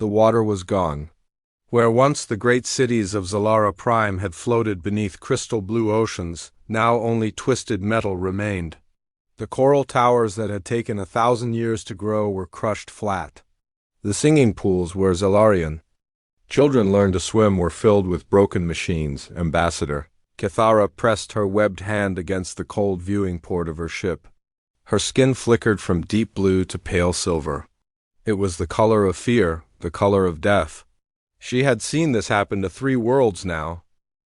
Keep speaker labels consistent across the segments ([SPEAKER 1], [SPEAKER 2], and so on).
[SPEAKER 1] The water was gone. Where once the great cities of Zelara Prime had floated beneath crystal blue oceans, now only twisted metal remained. The coral towers that had taken 1,000 years to grow were crushed flat. The singing pools were Zelarian. Children learned to swim were filled with broken machines. Ambassador Kithara pressed her webbed hand against the cold viewing port of her ship. Her skin flickered from deep blue to pale silver. It was the color of fear, the color of death. She had seen this happen to 3 worlds now.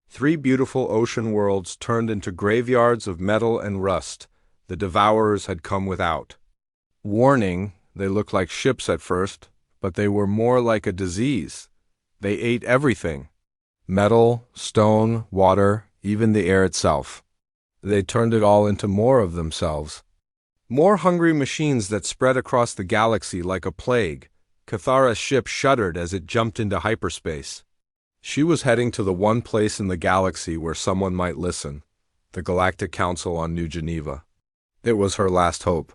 [SPEAKER 1] 3 beautiful ocean worlds turned into graveyards of metal and rust. The devourers had come without. Warning, they looked like ships at first, but they were more like a disease. They ate everything. Metal, stone, water, even the air itself. They turned it all into more of themselves. More hungry machines that spread across the galaxy like a plague. Kithara's ship shuddered as it jumped into hyperspace. She was heading to the one place in the galaxy where someone might listen, the Galactic Council on New Geneva. It was her last hope.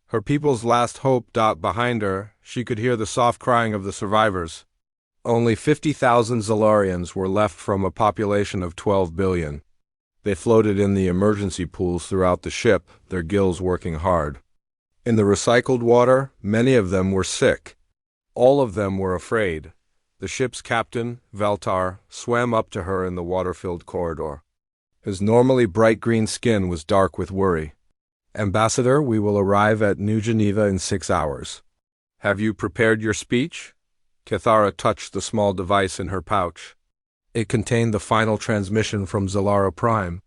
[SPEAKER 1] Her people's last hope. Behind her, she could hear the soft crying of the survivors. Only 50,000 Zelarians were left from a population of 12 billion. They floated in the emergency pools throughout the ship, their gills working hard. In the recycled water, many of them were sick. All of them were afraid. The ship's captain, Veltar, swam up to her in the water-filled corridor. His normally bright green skin was dark with worry. Ambassador, we will arrive at New Geneva in 6 hours. Have you prepared your speech? Kithara touched the small device in her pouch. It contained the final transmission from Zelara Prime.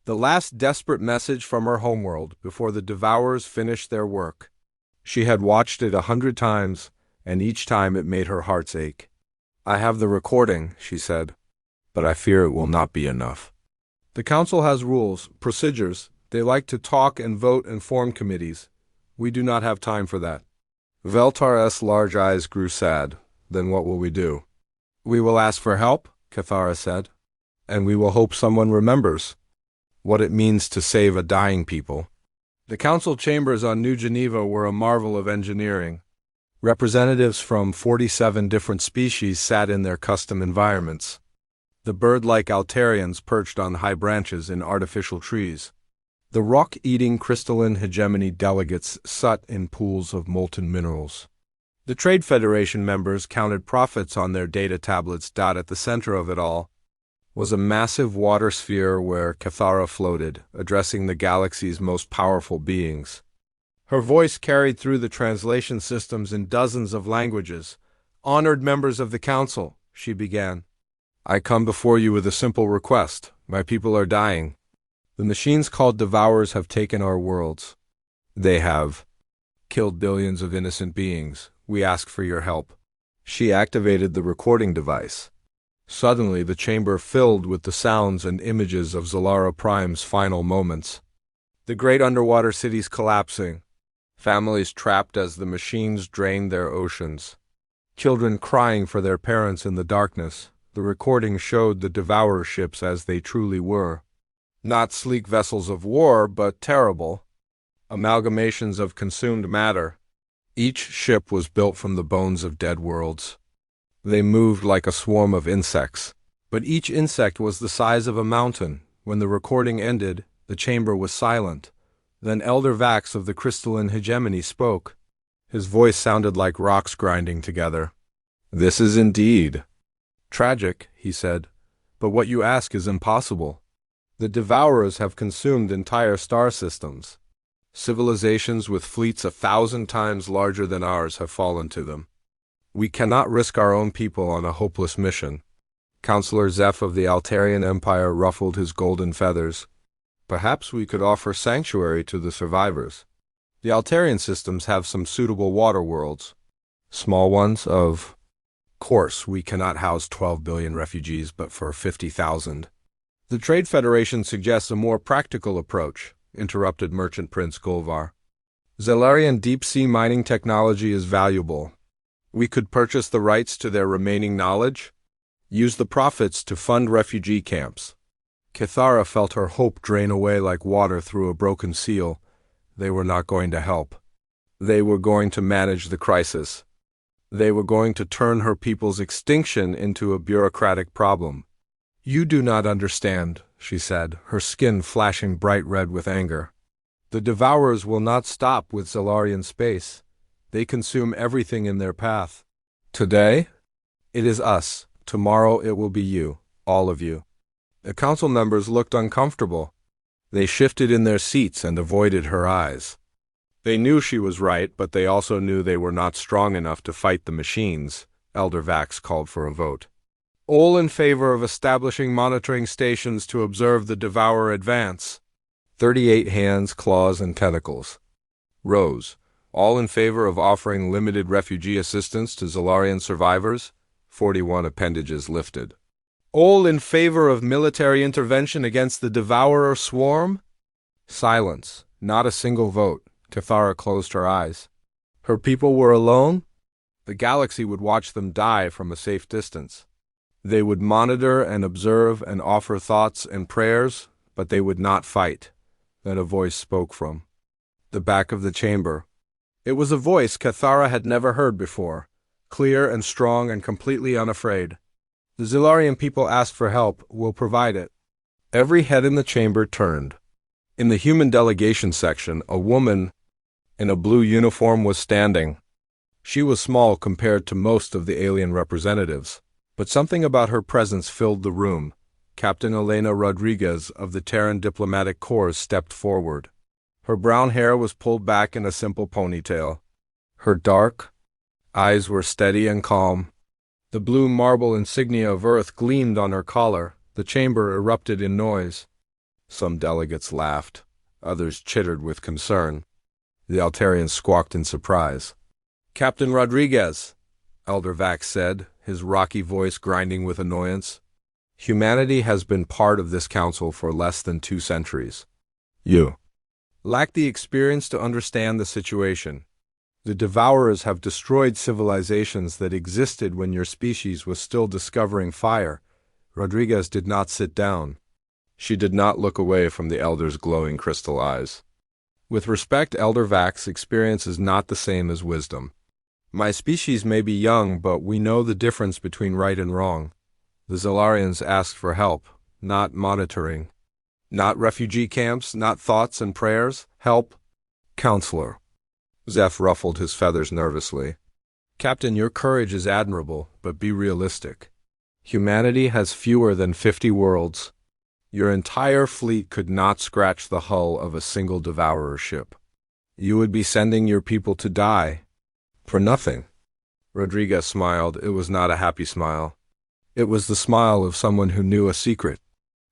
[SPEAKER 1] The last desperate message from her homeworld before the devourers finished their work. She had watched it 100 times, and each time it made her heart ache. I have the recording, she said, but I fear it will not be enough. The council has rules, procedures. They like to talk and vote and form committees. We do not have time for that. Veltar's large eyes grew sad. Then what will we do? We will ask for help, Kithara said, and we will hope someone remembers what it means to save a dying people. The council chambers on New Geneva were a marvel of engineering. Representatives from 47 different species sat in their custom environments. The bird-like Altarians perched on high branches in artificial trees. The rock-eating crystalline hegemony delegates sat in pools of molten minerals. The Trade Federation members counted profits on their data tablets. At the center of it all was a massive water sphere where Kithara floated, addressing the galaxy's most powerful beings. Her voice carried through the translation systems in dozens of languages. Honored members of the council, she began. I come before you with a simple request. My people are dying. The machines called devourers have taken our worlds. They have killed billions of innocent beings. We ask for your help. She activated the recording device. Suddenly the chamber filled with the sounds and images of Zelara Prime's final moments. The great underwater cities collapsing. Families trapped as the machines drained their oceans. Children crying for their parents in the darkness. The recording showed the devourer ships as they truly were. Not sleek vessels of war, but terrible. Amalgamations of consumed matter. Each ship was built from the bones of dead worlds. They moved like a swarm of insects, but each insect was the size of a mountain. When the recording ended, the chamber was silent. Then Elder Vax of the crystalline hegemony spoke. His voice sounded like rocks grinding together. This is indeed tragic, he said, but what you ask is impossible. The devourers have consumed entire star systems. Civilizations with fleets 1,000 times larger than ours have fallen to them. We cannot risk our own people on a hopeless mission. Counselor Zeph of the Altarian Empire ruffled his golden feathers. Perhaps we could offer sanctuary to the survivors. The Altarian systems have some suitable water worlds. Small ones, of course, we cannot house 12 billion refugees, but for 50,000. The Trade Federation suggests a more practical approach, interrupted Merchant Prince Golvar. Zelarian deep-sea mining technology is valuable. We could purchase the rights to their remaining knowledge, use the profits to fund refugee camps. Kithara felt her hope drain away like water through a broken seal. They were not going to help. They were going to manage the crisis. They were going to turn her people's extinction into a bureaucratic problem. "You do not understand," she said, her skin flashing bright red with anger. "The Devourers will not stop with Zelarian space. They consume everything in their path. Today, it is us. Tomorrow it will be you, all of you." The council members looked uncomfortable. They shifted in their seats and avoided her eyes. They knew she was right, but they also knew they were not strong enough to fight the machines. Elder Vax called for a vote. "All in favor of establishing monitoring stations to observe the Devourer advance." 38 hands, claws, and tentacles rose. "All in favor of offering limited refugee assistance to Zelarian survivors." 41 appendages lifted. "All in favor of military intervention against the Devourer swarm." Silence. Not a single vote. Cathara closed her eyes. Her people were alone? The galaxy would watch them die from a safe distance. They would monitor and observe and offer thoughts and prayers, but they would not fight. Then a voice spoke from the back of the chamber. It was a voice Cathara had never heard before, clear and strong and completely unafraid. "The Zelarian people ask for help. We'll provide it." Every head in the chamber turned. In the human delegation section, a woman in a blue uniform was standing. She was small compared to most of the alien representatives, but something about her presence filled the room. Captain Elena Rodriguez of the Terran Diplomatic Corps stepped forward. Her brown hair was pulled back in a simple ponytail. Her dark eyes were steady and calm. The blue marble insignia of Earth gleamed on her collar. The chamber erupted in noise. Some delegates laughed. Others chittered with concern. The Altarian squawked in surprise. "Captain Rodriguez," Elder Vax said, his rocky voice grinding with annoyance. "Humanity has been part of this council for less than 2 centuries. You lack the experience to understand the situation. The Devourers have destroyed civilizations that existed when your species was still discovering fire." Rodriguez did not sit down. She did not look away from the Elder's glowing crystal eyes. "With respect, Elder Vax, experience is not the same as wisdom. My species may be young, but we know the difference between right and wrong. The Zelarians asked for help, not monitoring. Not refugee camps, not thoughts and prayers. Help." "Counselor." Zeph ruffled his feathers nervously. "Captain, your courage is admirable, but be realistic. Humanity has fewer than 50 worlds. Your entire fleet could not scratch the hull of a single Devourer ship. You would be sending your people to die. For nothing." Rodriguez smiled. It was not a happy smile. It was the smile of someone who knew a secret.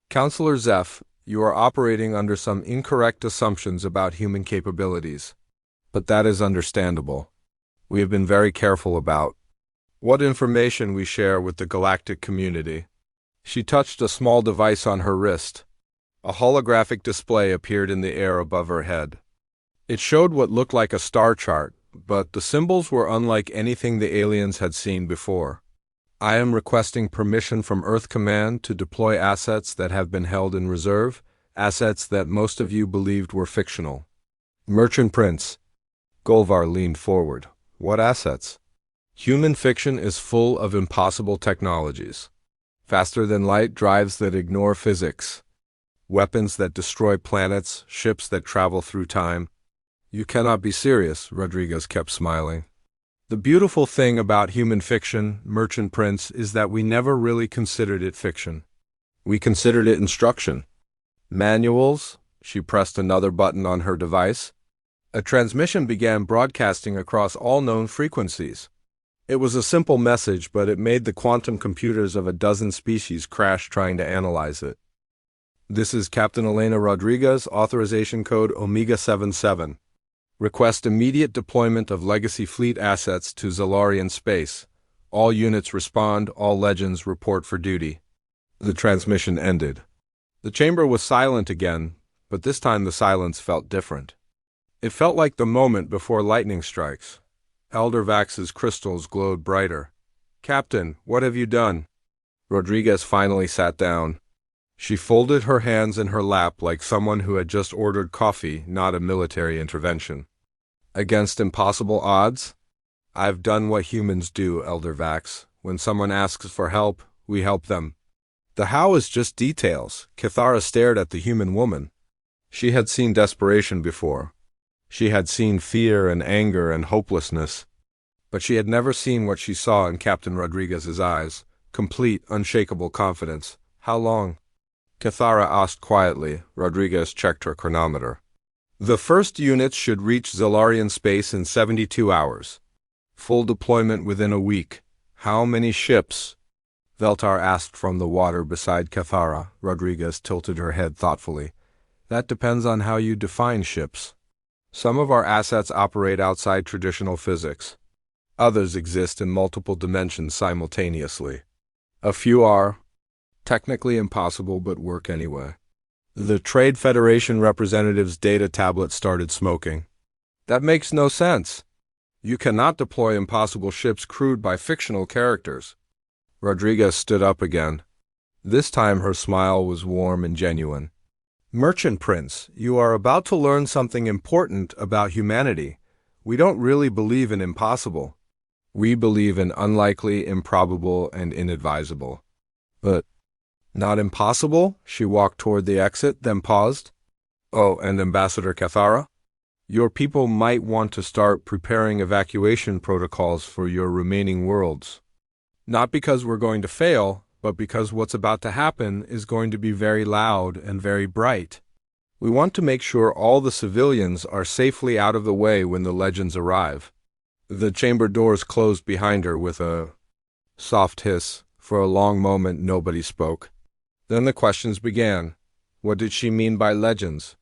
[SPEAKER 1] "Counselor Zeph, you are operating under some incorrect assumptions about human capabilities. But that is understandable. We have been very careful about what information we share with the galactic community." She touched a small device on her wrist. A holographic display appeared in the air above her head. It showed what looked like a star chart, but the symbols were unlike anything the aliens had seen before. "I am requesting permission from Earth Command to deploy assets that have been held in reserve, assets that most of you believed were fictional." "Merchant Prince." Golvar leaned forward. "What assets?" "Human fiction is full of impossible technologies. Faster-than-light drives that ignore physics. Weapons that destroy planets, ships that travel through time." "You cannot be serious," Rodriguez kept smiling. "The beautiful thing about human fiction, Merchant Prince, is that we never really considered it fiction. We considered it instruction. Manuals." She pressed another button on her device. A transmission began broadcasting across all known frequencies. It was a simple message, but it made the quantum computers of a dozen species crash trying to analyze it. "This is Captain Elena Rodriguez, authorization code Omega 77. Request immediate deployment of legacy fleet assets to Zelarian space. All units respond, all legends report for duty." The transmission ended. The chamber was silent again, but this time the silence felt different. It felt like the moment before lightning strikes. Elder Vax's crystals glowed brighter. "Captain, what have you done?" Rodriguez finally sat down. She folded her hands in her lap like someone who had just ordered coffee, not a military intervention. "Against impossible odds? I've done what humans do, Elder Vax. When someone asks for help, we help them. The how is just details. Cathara stared at the human woman. She had seen desperation before. She had seen fear and anger and hopelessness. But she had never seen what she saw in Captain Rodriguez's eyes. Complete, unshakable confidence. How long? Cathara asked quietly. Rodriguez checked her chronometer. The first units should reach Zelarian space in 72 hours. Full deployment within a week. How many ships? Veltar asked from the water beside Cathara. Rodriguez tilted her head thoughtfully. That depends on how you define ships. Some of our assets operate outside traditional physics. Others exist in multiple dimensions simultaneously. A few are technically impossible but work anyway. The Trade Federation representative's data tablet started smoking. That makes no sense. You cannot deploy impossible ships crewed by fictional characters. Rodriguez stood up again. This time her smile was warm and genuine. Merchant Prince, you are about to learn something important about humanity. We don't really believe in impossible. We believe in unlikely, improbable, and inadvisable. But not impossible? She walked toward the exit, then paused. Oh, and Ambassador Cathara? Your people might want to start preparing evacuation protocols for your remaining worlds. Not because we're going to fail, but because what's about to happen is going to be very loud and very bright. We want to make sure all the civilians are safely out of the way when the legends arrive. The chamber doors closed behind her with a soft hiss. For a long moment, nobody spoke. Then the questions began. What did she mean by legends?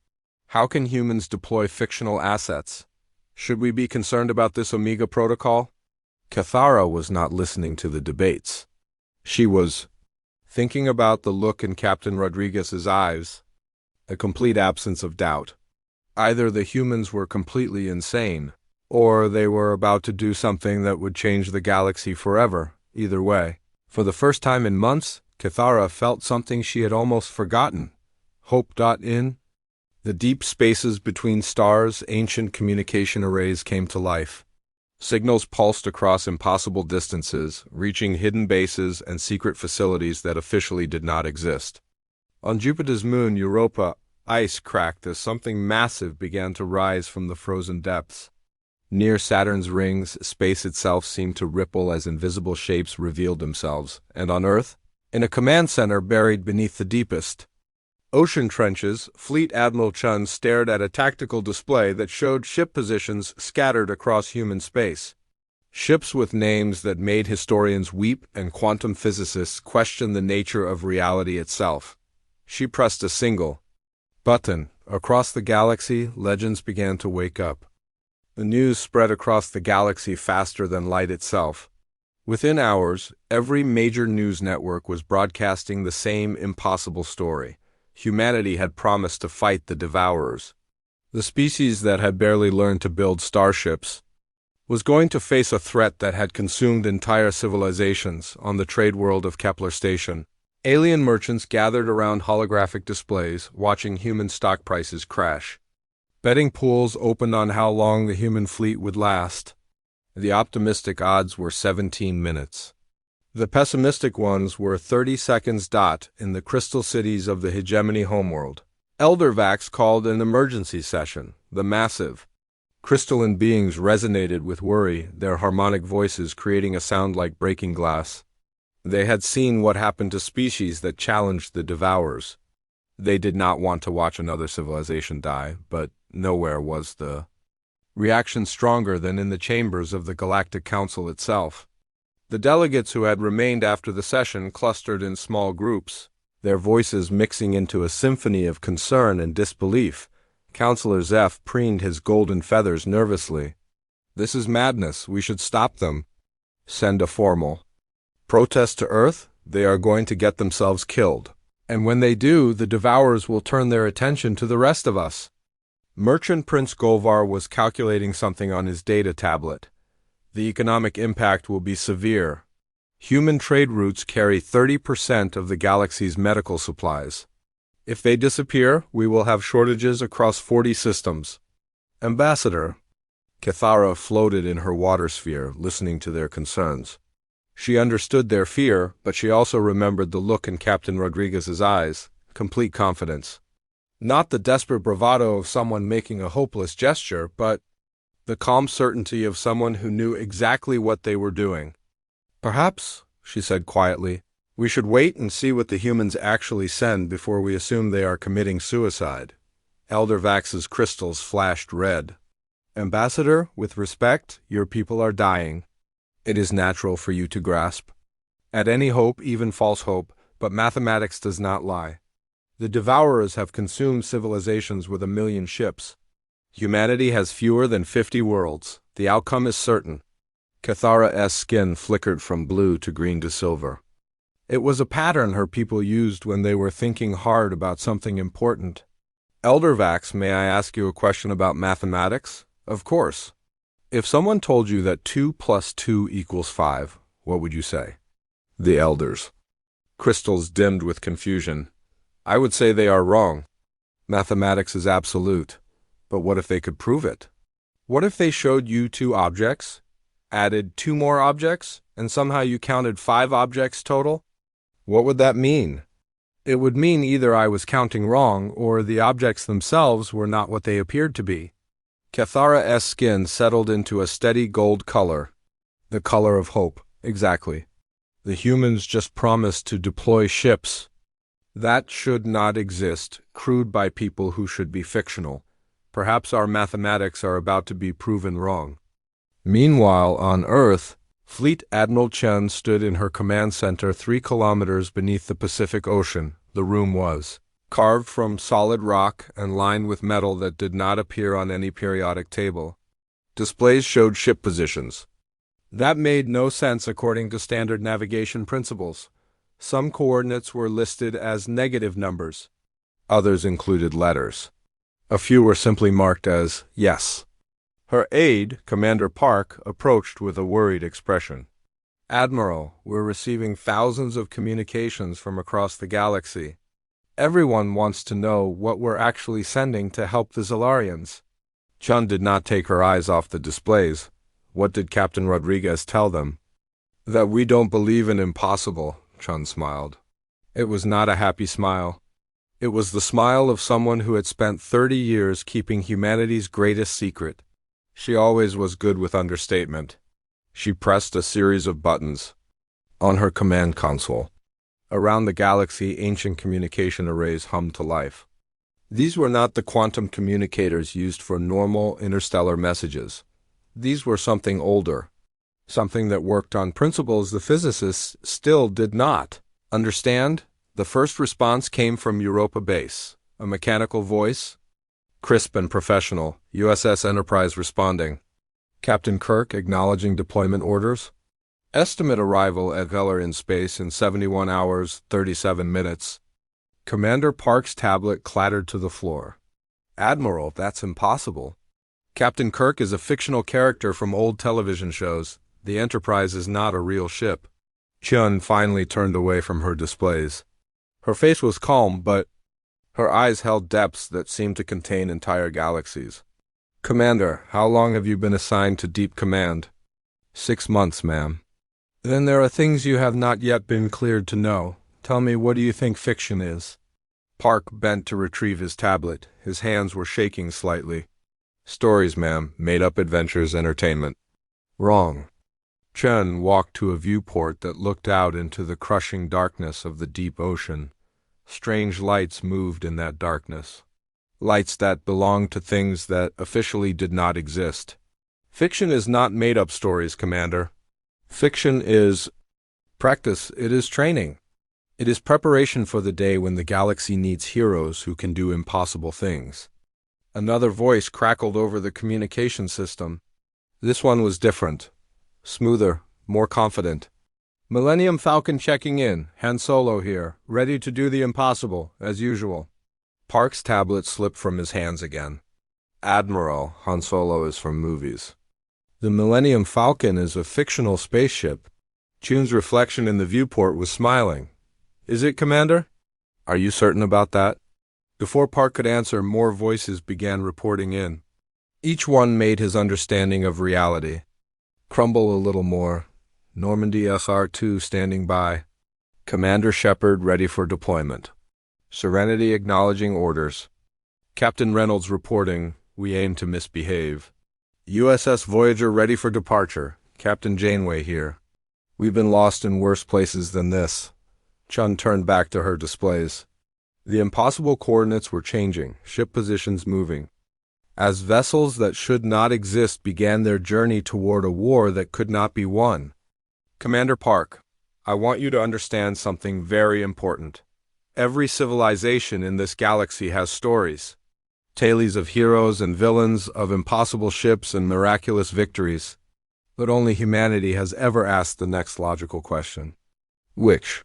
[SPEAKER 1] How can humans deploy fictional assets? Should we be concerned about this Omega protocol? Cathara was not listening to the debates. She was thinking about the look in Captain Rodriguez's eyes, a complete absence of doubt. Either the humans were completely insane, or they were about to do something that would change the galaxy forever. Either way, for the first time in months, Cathara felt something she had almost forgotten. Hope.in. The deep spaces between stars, ancient communication arrays came to life. Signals pulsed across impossible distances, reaching hidden bases and secret facilities that officially did not exist. On Jupiter's moon, Europa, ice cracked as something massive began to rise from the frozen depths. Near Saturn's rings, space itself seemed to ripple as invisible shapes revealed themselves, and on Earth, in a command center buried beneath the deepest ocean trenches, Fleet Admiral Chun stared at a tactical display that showed ship positions scattered across human space. Ships with names that made historians weep and quantum physicists question the nature of reality itself. She pressed a single button. Across the galaxy, legends began to wake up. The news spread across the galaxy faster than light itself. Within hours, every major news network was broadcasting the same impossible story. Humanity had promised to fight the Devourers. The species that had barely learned to build starships was going to face a threat that had consumed entire civilizations on the trade world of Kepler Station. Alien merchants gathered around holographic displays, watching human stock prices crash. Betting pools opened on how long the human fleet would last. The optimistic odds were 17 minutes. The pessimistic ones were 30 seconds. In the crystal cities of the hegemony homeworld, Elder Vax called an emergency session. The massive, crystalline beings resonated with worry, their harmonic voices creating a sound like breaking glass. They had seen what happened to species that challenged the Devourers. They did not want to watch another civilization die, but nowhere was the reaction stronger than in the chambers of the Galactic Council itself. The delegates who had remained after the session clustered in small groups, their voices mixing into a symphony of concern and disbelief. Counselor Zeph preened his golden feathers nervously. This is madness. We should stop them. Send a formal protest to Earth. They are going to get themselves killed. And when they do, the Devourers will turn their attention to the rest of us. Merchant Prince Golvar was calculating something on his data tablet. The economic impact will be severe. Human trade routes carry 30% of the galaxy's medical supplies. If they disappear, we will have shortages across 40 systems. Ambassador Cathara floated in her water sphere, listening to their concerns. She understood their fear, but she also remembered the look in Captain Rodriguez's eyes, complete confidence. Not the desperate bravado of someone making a hopeless gesture, but the calm certainty of someone who knew exactly what they were doing. "Perhaps," she said quietly, "we should wait and see what the humans actually send before we assume they are committing suicide." Elder Vax's crystals flashed red. "Ambassador, with respect, your people are dying. It is natural for you to grasp at any hope, even false hope, but mathematics does not lie. The Devourers have consumed civilizations with 1,000,000 ships. Humanity has fewer than 50 worlds. The outcome is certain." Cathara's skin flickered from blue to green to silver. It was a pattern her people used when they were thinking hard about something important. "Elder Vax, may I ask you a question about mathematics?" "Of course." "If someone told you that 2 plus 2 equals 5, what would you say?" The elders. Crystals dimmed with confusion. "I would say they are wrong. Mathematics is absolute. But what if they could prove it? What if they showed you 2 objects, added 2 more objects, and somehow you counted 5 objects total? What would that mean?" "It would mean either I was counting wrong, or the objects themselves were not what they appeared to be." Cathara's skin settled into a steady gold color. The color of hope, exactly. The humans just promised to deploy ships. That should not exist, crewed by people who should be fictional. Perhaps our mathematics are about to be proven wrong. Meanwhile, on Earth, Fleet Admiral Chen stood in her command center 3 kilometers beneath the Pacific Ocean. The room was carved from solid rock and lined with metal that did not appear on any periodic table. Displays showed ship positions. That made no sense according to standard navigation principles. Some coordinates were listed as negative numbers. Others included letters. A few were simply marked as yes. Her aide, Commander Park, approached with a worried expression. "Admiral, we're receiving thousands of communications from across the galaxy. Everyone wants to know what we're actually sending to help the Zelarians." Chun did not take her eyes off the displays. What did Captain Rodriguez tell them? "That we don't believe in impossible," Chun smiled. It was not a happy smile. It was the smile of someone who had spent 30 years keeping humanity's greatest secret. She always was good with understatement. She pressed a series of buttons on her command console. Around the galaxy, ancient communication arrays hummed to life. These were not the quantum communicators used for normal interstellar messages. These were something older, something that worked on principles the physicists still did not understand. The first response came from Europa Base, a mechanical voice, crisp and professional, USS Enterprise responding. Captain Kirk acknowledging deployment orders. Estimate arrival at Zelarian space in 71 hours, 37 minutes. Commander Park's tablet clattered to the floor. "Admiral, that's impossible. Captain Kirk is a fictional character from old television shows. The Enterprise is not a real ship." Chun finally turned away from her displays. Her face was calm, but her eyes held depths that seemed to contain entire galaxies. "Commander, how long have you been assigned to Deep Command?" 6 months, ma'am." "Then there are things you have not yet been cleared to know. Tell me, what do you think fiction is?" Park bent to retrieve his tablet. His hands were shaking slightly. "Stories, ma'am. Made-up adventures, entertainment." "Wrong." Chen walked to a viewport that looked out into the crushing darkness of the deep ocean. Strange lights moved in that darkness. Lights that belonged to things that officially did not exist. "Fiction is not made-up stories, Commander. Fiction is practice. It is training. It is preparation for the day when the galaxy needs heroes who can do impossible things." Another voice crackled over the communication system. This one was different. Smoother, more confident. "Millennium Falcon checking in. Han Solo here, ready to do the impossible, as usual." Park's tablet slipped from his hands again. "Admiral, Han Solo is from movies. The Millennium Falcon is a fictional spaceship." Chun's reflection in the viewport was smiling. "Is it, Commander? Are you certain about that?" Before Park could answer, more voices began reporting in. Each one made his understanding of reality crumble a little more. Normandy SR-2 standing by. Commander Shepard ready for deployment. Serenity acknowledging orders. Captain Reynolds reporting, we aim to misbehave. USS Voyager ready for departure. Captain Janeway here. We've been lost in worse places than this. Chun turned back to her displays. The impossible coordinates were changing, ship positions moving. As vessels that should not exist began their journey toward a war that could not be won. Commander Park, I want you to understand something very important. Every civilization in this galaxy has stories. Tales of heroes and villains, of impossible ships and miraculous victories. But only humanity has ever asked the next logical question. Which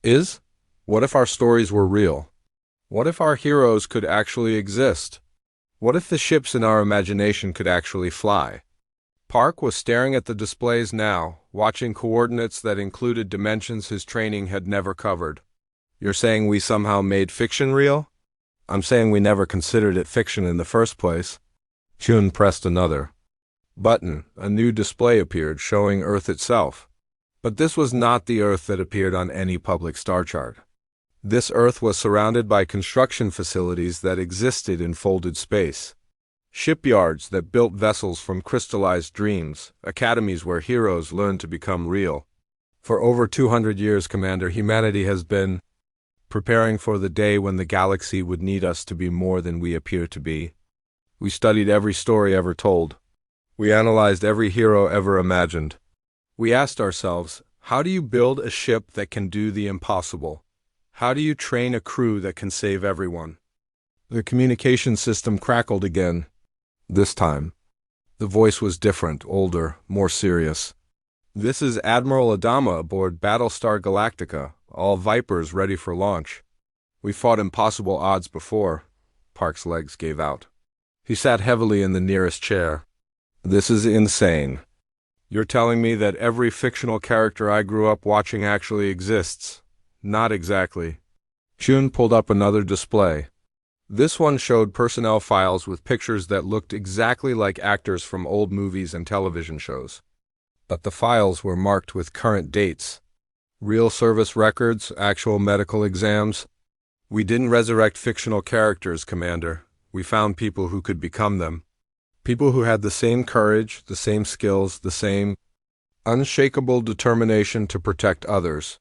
[SPEAKER 1] is? What if our stories were real? What if our heroes could actually exist? What if the ships in our imagination could actually fly? Park was staring at the displays now, watching coordinates that included dimensions his training had never covered. You're saying we somehow made fiction real? I'm saying we never considered it fiction in the first place. Chun pressed another button. A new display appeared, showing Earth itself. But this was not the Earth that appeared on any public star chart. This Earth was surrounded by construction facilities that existed in folded space. Shipyards that built vessels from crystallized dreams, academies where heroes learned to become real. For over 200 years, Commander, humanity has been preparing for the day when the galaxy would need us to be more than we appear to be. We studied every story ever told. We analyzed every hero ever imagined. We asked ourselves, how do you build a ship that can do the impossible? How do you train a crew that can save everyone? The communication system crackled again. This time, the voice was different, older, more serious. This is Admiral Adama aboard Battlestar Galactica, all Vipers ready for launch. We fought impossible odds before. Park's legs gave out. He sat heavily in the nearest chair. This is insane. You're telling me that every fictional character I grew up watching actually exists? Not exactly. Chun pulled up another display. This one showed personnel files with pictures that looked exactly like actors from old movies and television shows. But the files were marked with current dates. Real service records, actual medical exams. We didn't resurrect fictional characters, Commander. We found people who could become them. People who had the same courage, the same skills, the same unshakable determination to protect others.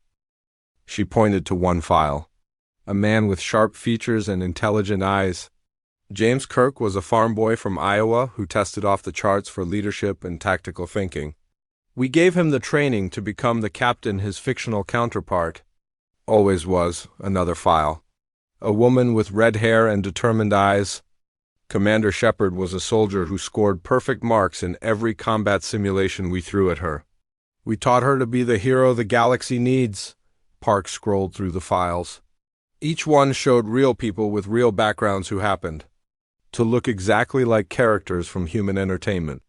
[SPEAKER 1] She pointed to one file. A man with sharp features and intelligent eyes. James Kirk was a farm boy from Iowa who tested off the charts for leadership and tactical thinking. We gave him the training to become the captain his fictional counterpart always was. Another file. A woman with red hair and determined eyes. Commander Shepard was a soldier who scored perfect marks in every combat simulation we threw at her. We taught her to be the hero the galaxy needs. Park scrolled through the files. Each one showed real people with real backgrounds who happened to look exactly like characters from human entertainment.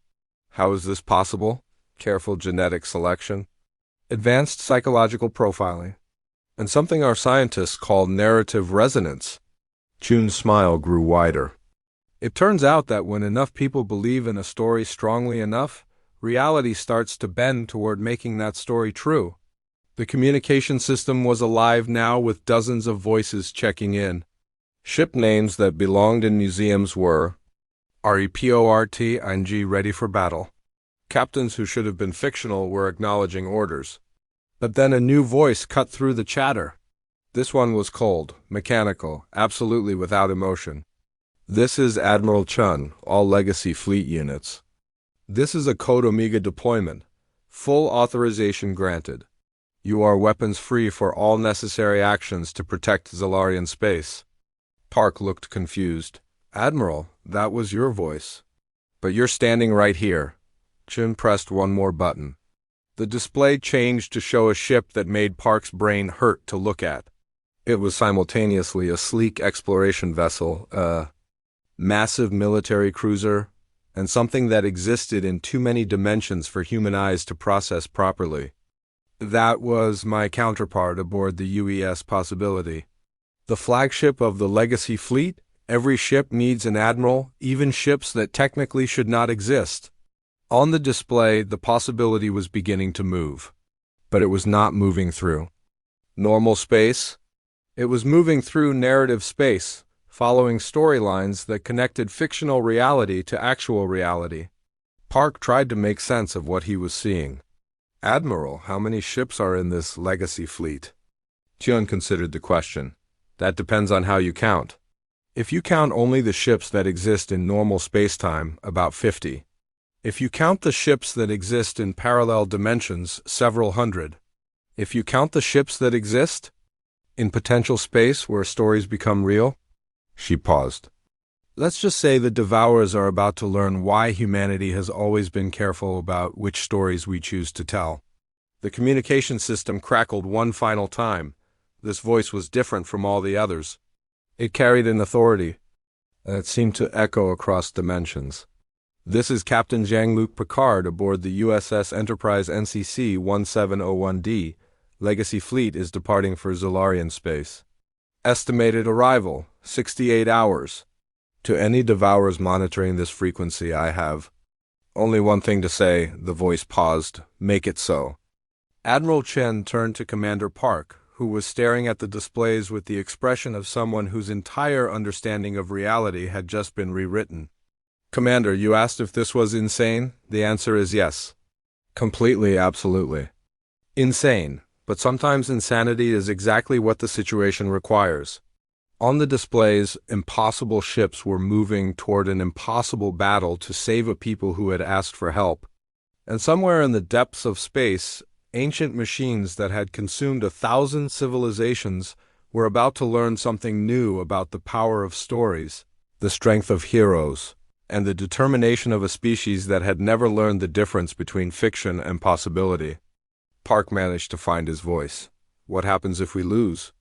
[SPEAKER 1] How is this possible? Careful genetic selection, advanced psychological profiling, and something our scientists call narrative resonance. Chun's smile grew wider. It turns out that when enough people believe in a story strongly enough, reality starts to bend toward making that story true. The communication system was alive now with dozens of voices checking in. Ship names that belonged in museums were REPORT-ING ready for battle. Captains who should have been fictional were acknowledging orders. But then a new voice cut through the chatter. This one was cold, mechanical, absolutely without emotion. This is Admiral Chun, all Legacy Fleet units. This is a Code Omega deployment. Full authorization granted. You are weapons-free for all necessary actions to protect Zelarian space. Park looked confused. Admiral, that was your voice. But you're standing right here. Chun pressed one more button. The display changed to show a ship that made Park's brain hurt to look at. It was simultaneously a sleek exploration vessel, a massive military cruiser, and something that existed in too many dimensions for human eyes to process properly. That was my counterpart aboard the UES Possibility. The flagship of the Legacy Fleet, Every ship needs an admiral, even ships that technically should not exist. On the display, the possibility was beginning to move. But it was not moving through normal space. It was moving through narrative space, following storylines that connected fictional reality to actual reality. Park tried to make sense of what he was seeing. "Admiral, how many ships are in this legacy fleet?" Tian considered the question. "That depends on how you count. If you count only the ships that exist in normal spacetime, about 50. If you count the ships that exist in parallel dimensions, several hundred. If you count the ships that exist in potential space where stories become real." She paused. "Let's just say the Devourers are about to learn why humanity has always been careful about which stories we choose to tell." The communication system crackled one final time. This voice was different from all the others. It carried an authority that seemed to echo across dimensions. "This is Captain Jean-Luc Picard aboard the USS Enterprise NCC 1701D. Legacy Fleet is departing for Zelarian space. Estimated arrival, 68 hours. To any Devourers monitoring this frequency, I have only one thing to say." The voice paused. "Make it so." Admiral Chen turned to Commander Park, who was staring at the displays with the expression of someone whose entire understanding of reality had just been rewritten. "Commander, you asked if this was insane? The answer is yes. Completely, absolutely. Insane, but sometimes insanity is exactly what the situation requires." On the displays, impossible ships were moving toward an impossible battle to save a people who had asked for help. And somewhere in the depths of space, ancient machines that had consumed 1,000 civilizations were about to learn something new about the power of stories, the strength of heroes, and the determination of a species that had never learned the difference between fiction and possibility. Park managed to find his voice. "What happens if we lose?"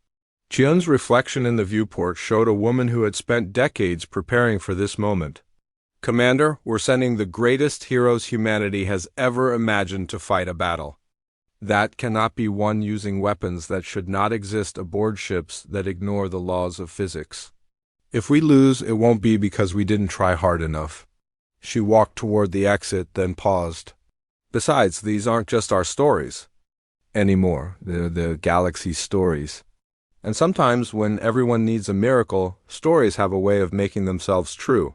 [SPEAKER 1] Chiun's reflection in the viewport showed a woman who had spent decades preparing for this moment. "Commander, we're sending the greatest heroes humanity has ever imagined to fight a battle. That cannot be won using weapons that should not exist aboard ships that ignore the laws of physics. If we lose, it won't be because we didn't try hard enough." She walked toward the exit, then paused. "Besides, these aren't just our stories anymore. They're the galaxy's stories. And sometimes, when everyone needs a miracle, stories have a way of making themselves true."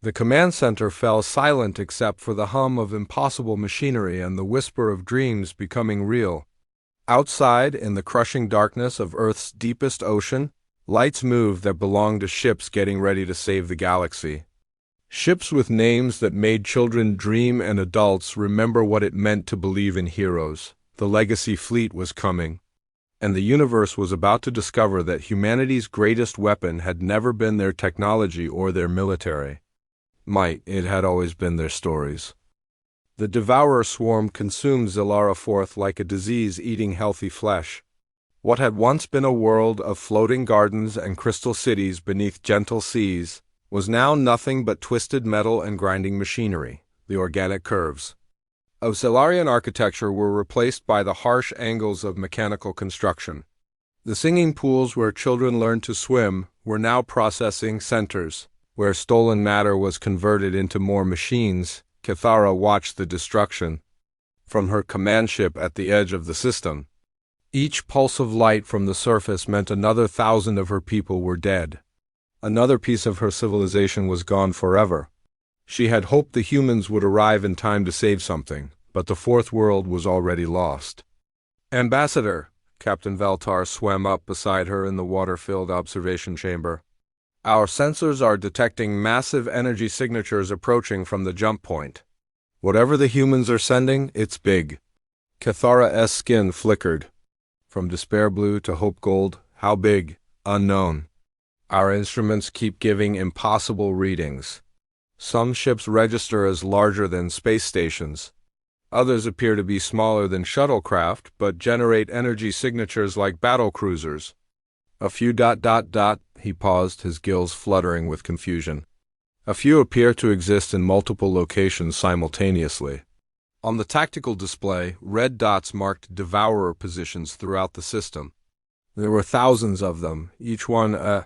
[SPEAKER 1] The command center fell silent except for the hum of impossible machinery and the whisper of dreams becoming real. Outside, in the crushing darkness of Earth's deepest ocean, lights moved that belonged to ships getting ready to save the galaxy. Ships with names that made children dream and adults remember what it meant to believe in heroes. The legacy fleet was coming. And the universe was about to discover that humanity's greatest weapon had never been their technology or their military might, it had always been their stories. The devourer swarm consumed Zelara forth like a disease eating healthy flesh. What had once been a world of floating gardens and crystal cities beneath gentle seas was now nothing but twisted metal and grinding machinery. The organic curves of Zelarian architecture were replaced by the harsh angles of mechanical construction. The singing pools where children learned to swim were now processing centers. Where stolen matter was converted into more machines, Cathara watched the destruction from her command ship at the edge of the system. Each pulse of light from the surface meant another 1,000 of her people were dead. Another piece of her civilization was gone forever. She had hoped the humans would arrive in time to save something, but the fourth world was already lost. "Ambassador," Captain Veltar swam up beside her in the water-filled observation chamber. "Our sensors are detecting massive energy signatures approaching from the jump point. Whatever the humans are sending, it's big." Cathara's skin flickered. From despair blue to hope gold, how big? Unknown. Our instruments keep giving impossible readings. Some ships register as larger than space stations. Others appear to be smaller than shuttlecraft, but generate energy signatures like battle cruisers. A few ... He paused, his gills fluttering with confusion. "A few appear to exist in multiple locations simultaneously." On the tactical display, red dots marked devourer positions throughout the system. There were thousands of them, each one a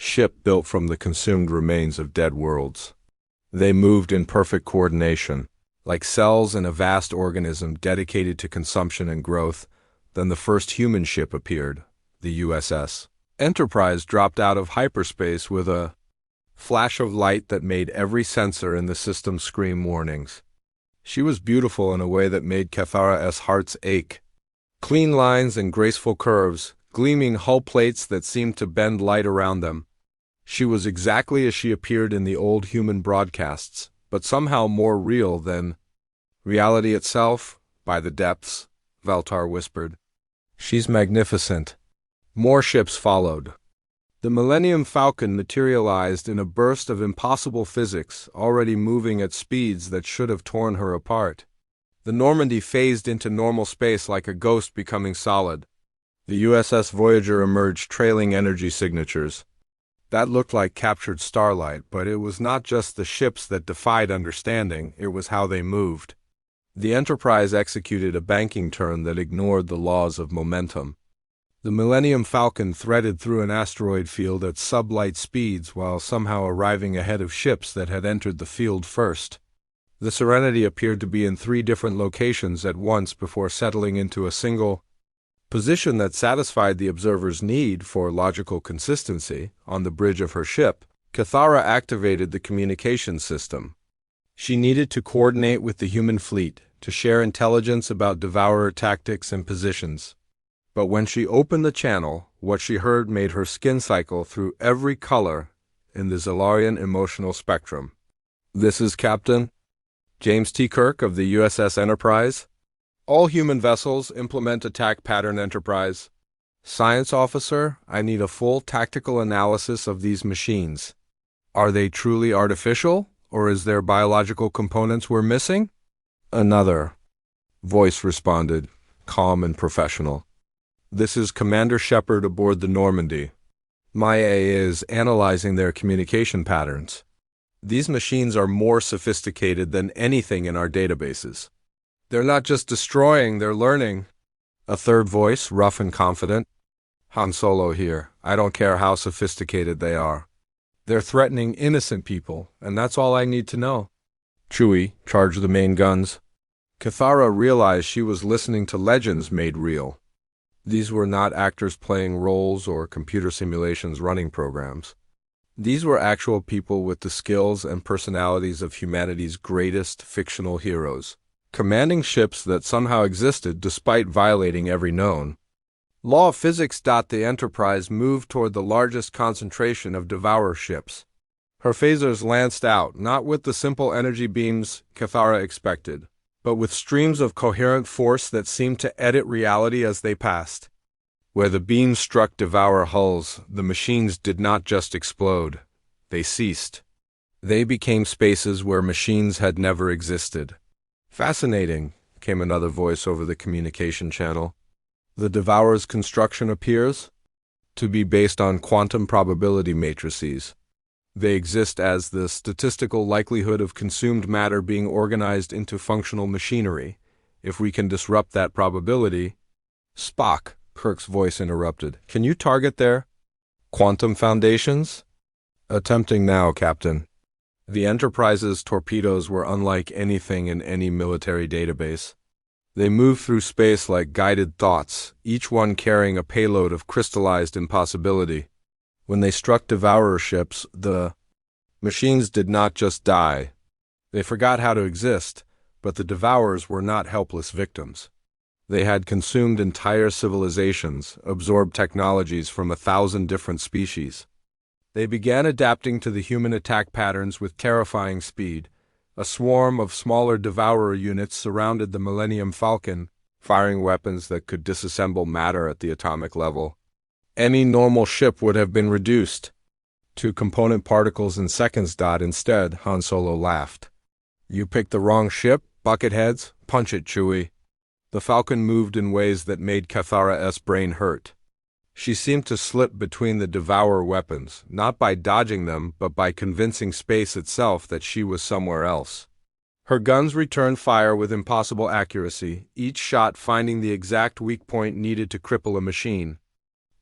[SPEAKER 1] ship built from the consumed remains of dead worlds. They moved in perfect coordination, like cells in a vast organism dedicated to consumption and growth. Then the first human ship appeared, the USS Enterprise dropped out of hyperspace with a flash of light that made every sensor in the system scream warnings. She was beautiful in a way that made Cathara's hearts ache. Clean lines and graceful curves, gleaming hull plates that seemed to bend light around them. She was exactly as she appeared in the old human broadcasts, but somehow more real than reality itself. By the depths, Valtar whispered. She's magnificent. More ships followed. The Millennium Falcon materialized in a burst of impossible physics, already moving at speeds that should have torn her apart. The Normandy phased into normal space like a ghost becoming solid. The USS Voyager emerged trailing energy signatures. That looked like captured starlight, but it was not just the ships that defied understanding, it was how they moved. The Enterprise executed a banking turn that ignored the laws of momentum. The Millennium Falcon threaded through an asteroid field at sublight speeds while somehow arriving ahead of ships that had entered the field first. The Serenity appeared to be in 3 different locations at once before settling into a single position that satisfied the observer's need for logical consistency. On the bridge of her ship, Cathara activated the communication system. She needed to coordinate with the human fleet, to share intelligence about devourer tactics and positions. But when she opened the channel, what she heard made her skin cycle through every color in the Zelarian emotional spectrum. "This is Captain James T. Kirk of the USS Enterprise. All human vessels implement attack pattern Enterprise. Science officer, I need a full tactical analysis of these machines. Are they truly artificial, or is there biological components we're missing?" Another voice responded, calm and professional. "This is Commander Shepard aboard the Normandy. My A is analyzing their communication patterns. These machines are more sophisticated than anything in our databases. They're not just destroying, they're learning." A third voice, rough and confident. "Han Solo here. I don't care how sophisticated they are. They're threatening innocent people, and that's all I need to know." "Chewie, charge the main guns." Cathara realized she was listening to legends made real. These were not actors playing roles or computer simulations running programs. These were actual people with the skills and personalities of humanity's greatest fictional heroes, commanding ships that somehow existed despite violating every known law of physics. The Enterprise moved toward the largest concentration of devourer ships. Her phasers lanced out, not with the simple energy beams Cathara expected, but with streams of coherent force that seemed to edit reality as they passed. Where the beams struck devourer hulls, the machines did not just explode. They ceased. They became spaces where machines had never existed. "Fascinating," came another voice over the communication channel. "The devourer's construction appears to be based on quantum probability matrices. They exist as the statistical likelihood of consumed matter being organized into functional machinery. If we can disrupt that probability—" "Spock," Kirk's voice interrupted. "Can you target their quantum foundations?" "Attempting now, Captain." The Enterprise's torpedoes were unlike anything in any military database. They moved through space like guided thoughts, each one carrying a payload of crystallized impossibility. When they struck devourer ships, the machines did not just die. They forgot how to exist, but the devourers were not helpless victims. They had consumed entire civilizations, absorbed technologies from 1,000 different species. They began adapting to the human attack patterns with terrifying speed. A swarm of smaller devourer units surrounded the Millennium Falcon, firing weapons that could disassemble matter at the atomic level. Any normal ship would have been reduced to component particles in seconds. Instead, Han Solo laughed. "You picked the wrong ship, bucketheads. Punch it, Chewie." The Falcon moved in ways that made Cathara's brain hurt. She seemed to slip between the devourer weapons, not by dodging them, but by convincing space itself that she was somewhere else. Her guns returned fire with impossible accuracy, each shot finding the exact weak point needed to cripple a machine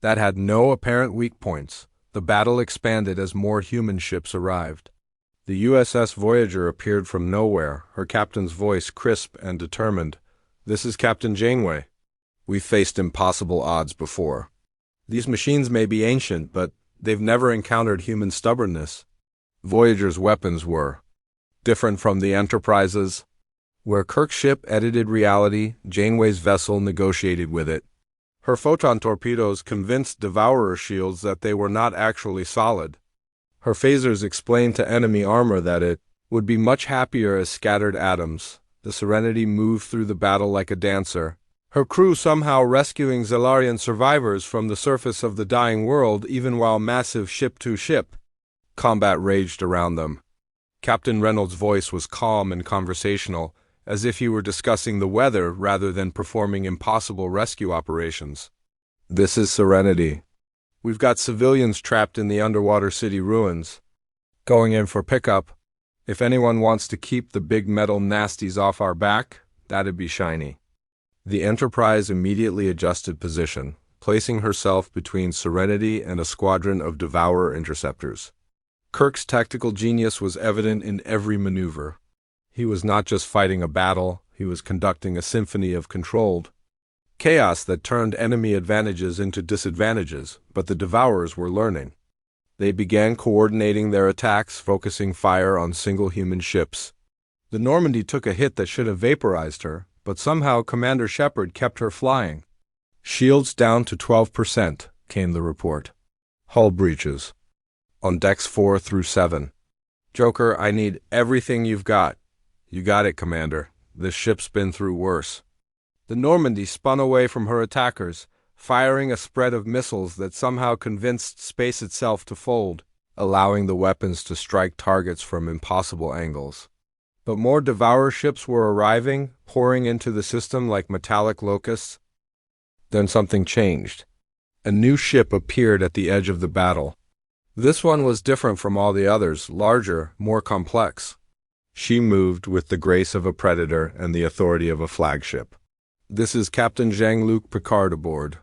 [SPEAKER 1] that had no apparent weak points, The battle expanded as more human ships arrived. The USS Voyager appeared from nowhere, her captain's voice crisp and determined. "This is Captain Janeway. We've faced impossible odds before. These machines may be ancient, but they've never encountered human stubbornness." Voyager's weapons were different from the Enterprise's. Where Kirk's ship edited reality, Janeway's vessel negotiated with it. Her photon torpedoes convinced Devourer shields that they were not actually solid. Her phasers explained to enemy armor that it would be much happier as scattered atoms. The Serenity moved through the battle like a dancer, her crew somehow rescuing Zelarian survivors from the surface of the dying world even while massive ship-to-ship combat raged around them. Captain Reynolds' voice was calm and conversational, as if he were discussing the weather rather than performing impossible rescue operations. "This is Serenity. We've got civilians trapped in the underwater city ruins. Going in for pickup. If anyone wants to keep the big metal nasties off our back, that'd be shiny." The Enterprise immediately adjusted position, placing herself between Serenity and a squadron of Devourer interceptors. Kirk's tactical genius was evident in every maneuver. He was not just fighting a battle, he was conducting a symphony of controlled chaos that turned enemy advantages into disadvantages, but the Devourers were learning. They began coordinating their attacks, focusing fire on single human ships. The Normandy took a hit that should have vaporized her, but somehow Commander Shepard kept her flying. "Shields down to 12%, came the report. "Hull breaches. On decks 4 through 7. "Joker, I need everything you've got." "You got it, Commander. This ship's been through worse." The Normandy spun away from her attackers, firing a spread of missiles that somehow convinced space itself to fold, allowing the weapons to strike targets from impossible angles. But more Devourer ships were arriving, pouring into the system like metallic locusts. Then something changed. A new ship appeared at the edge of the battle. This one was different from all the others, larger, more complex. She moved with the grace of a predator and the authority of a flagship. "This is Captain Jean-Luc Picard aboard.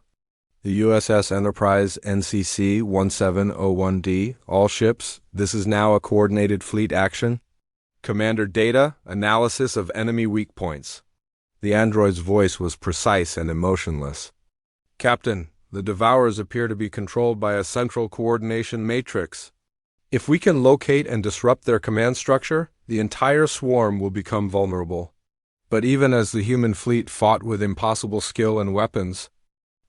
[SPEAKER 1] The USS Enterprise NCC 1701D, all ships, this is now a coordinated fleet action. Commander data, analysis of enemy weak points." The android's voice was precise and emotionless. "Captain, the Devourers appear to be controlled by a central coordination matrix. If we can locate and disrupt their command structure, the entire swarm will become vulnerable." But even as the human fleet fought with impossible skill and weapons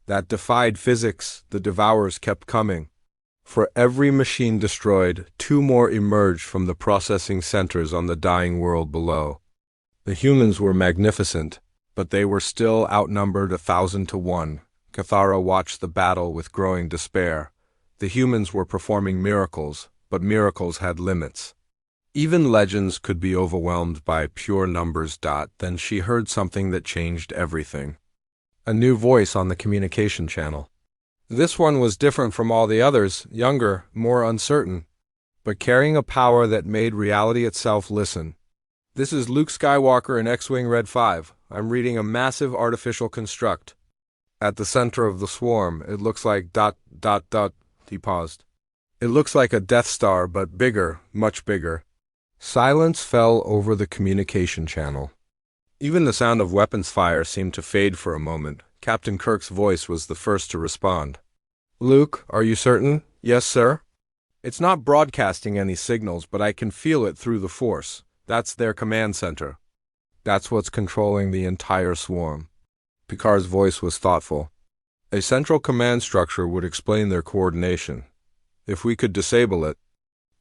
[SPEAKER 1] that defied physics, the Devourers kept coming. For every machine destroyed, 2 more emerged from the processing centers on the dying world below. The humans were magnificent, but they were still outnumbered 1,000 to 1. Cathara watched the battle with growing despair. The humans were performing miracles, but miracles had limits. Even legends could be overwhelmed by pure numbers. Then she heard something that changed everything. A new voice on the communication channel. This one was different from all the others, younger, more uncertain, but carrying a power that made reality itself listen. "This is Luke Skywalker in X-Wing Red 5. I'm reading a massive artificial construct. At the center of the swarm, it looks like ... He paused. "It looks like a Death Star, but bigger, much bigger." Silence fell over the communication channel. Even the sound of weapons fire seemed to fade for a moment. Captain Kirk's voice was the first to respond. "Luke, are you certain?" "Yes, sir. It's not broadcasting any signals, but I can feel it through the Force. That's their command center. That's what's controlling the entire swarm." Picard's voice was thoughtful. "A central command structure would explain their coordination. If we could disable it."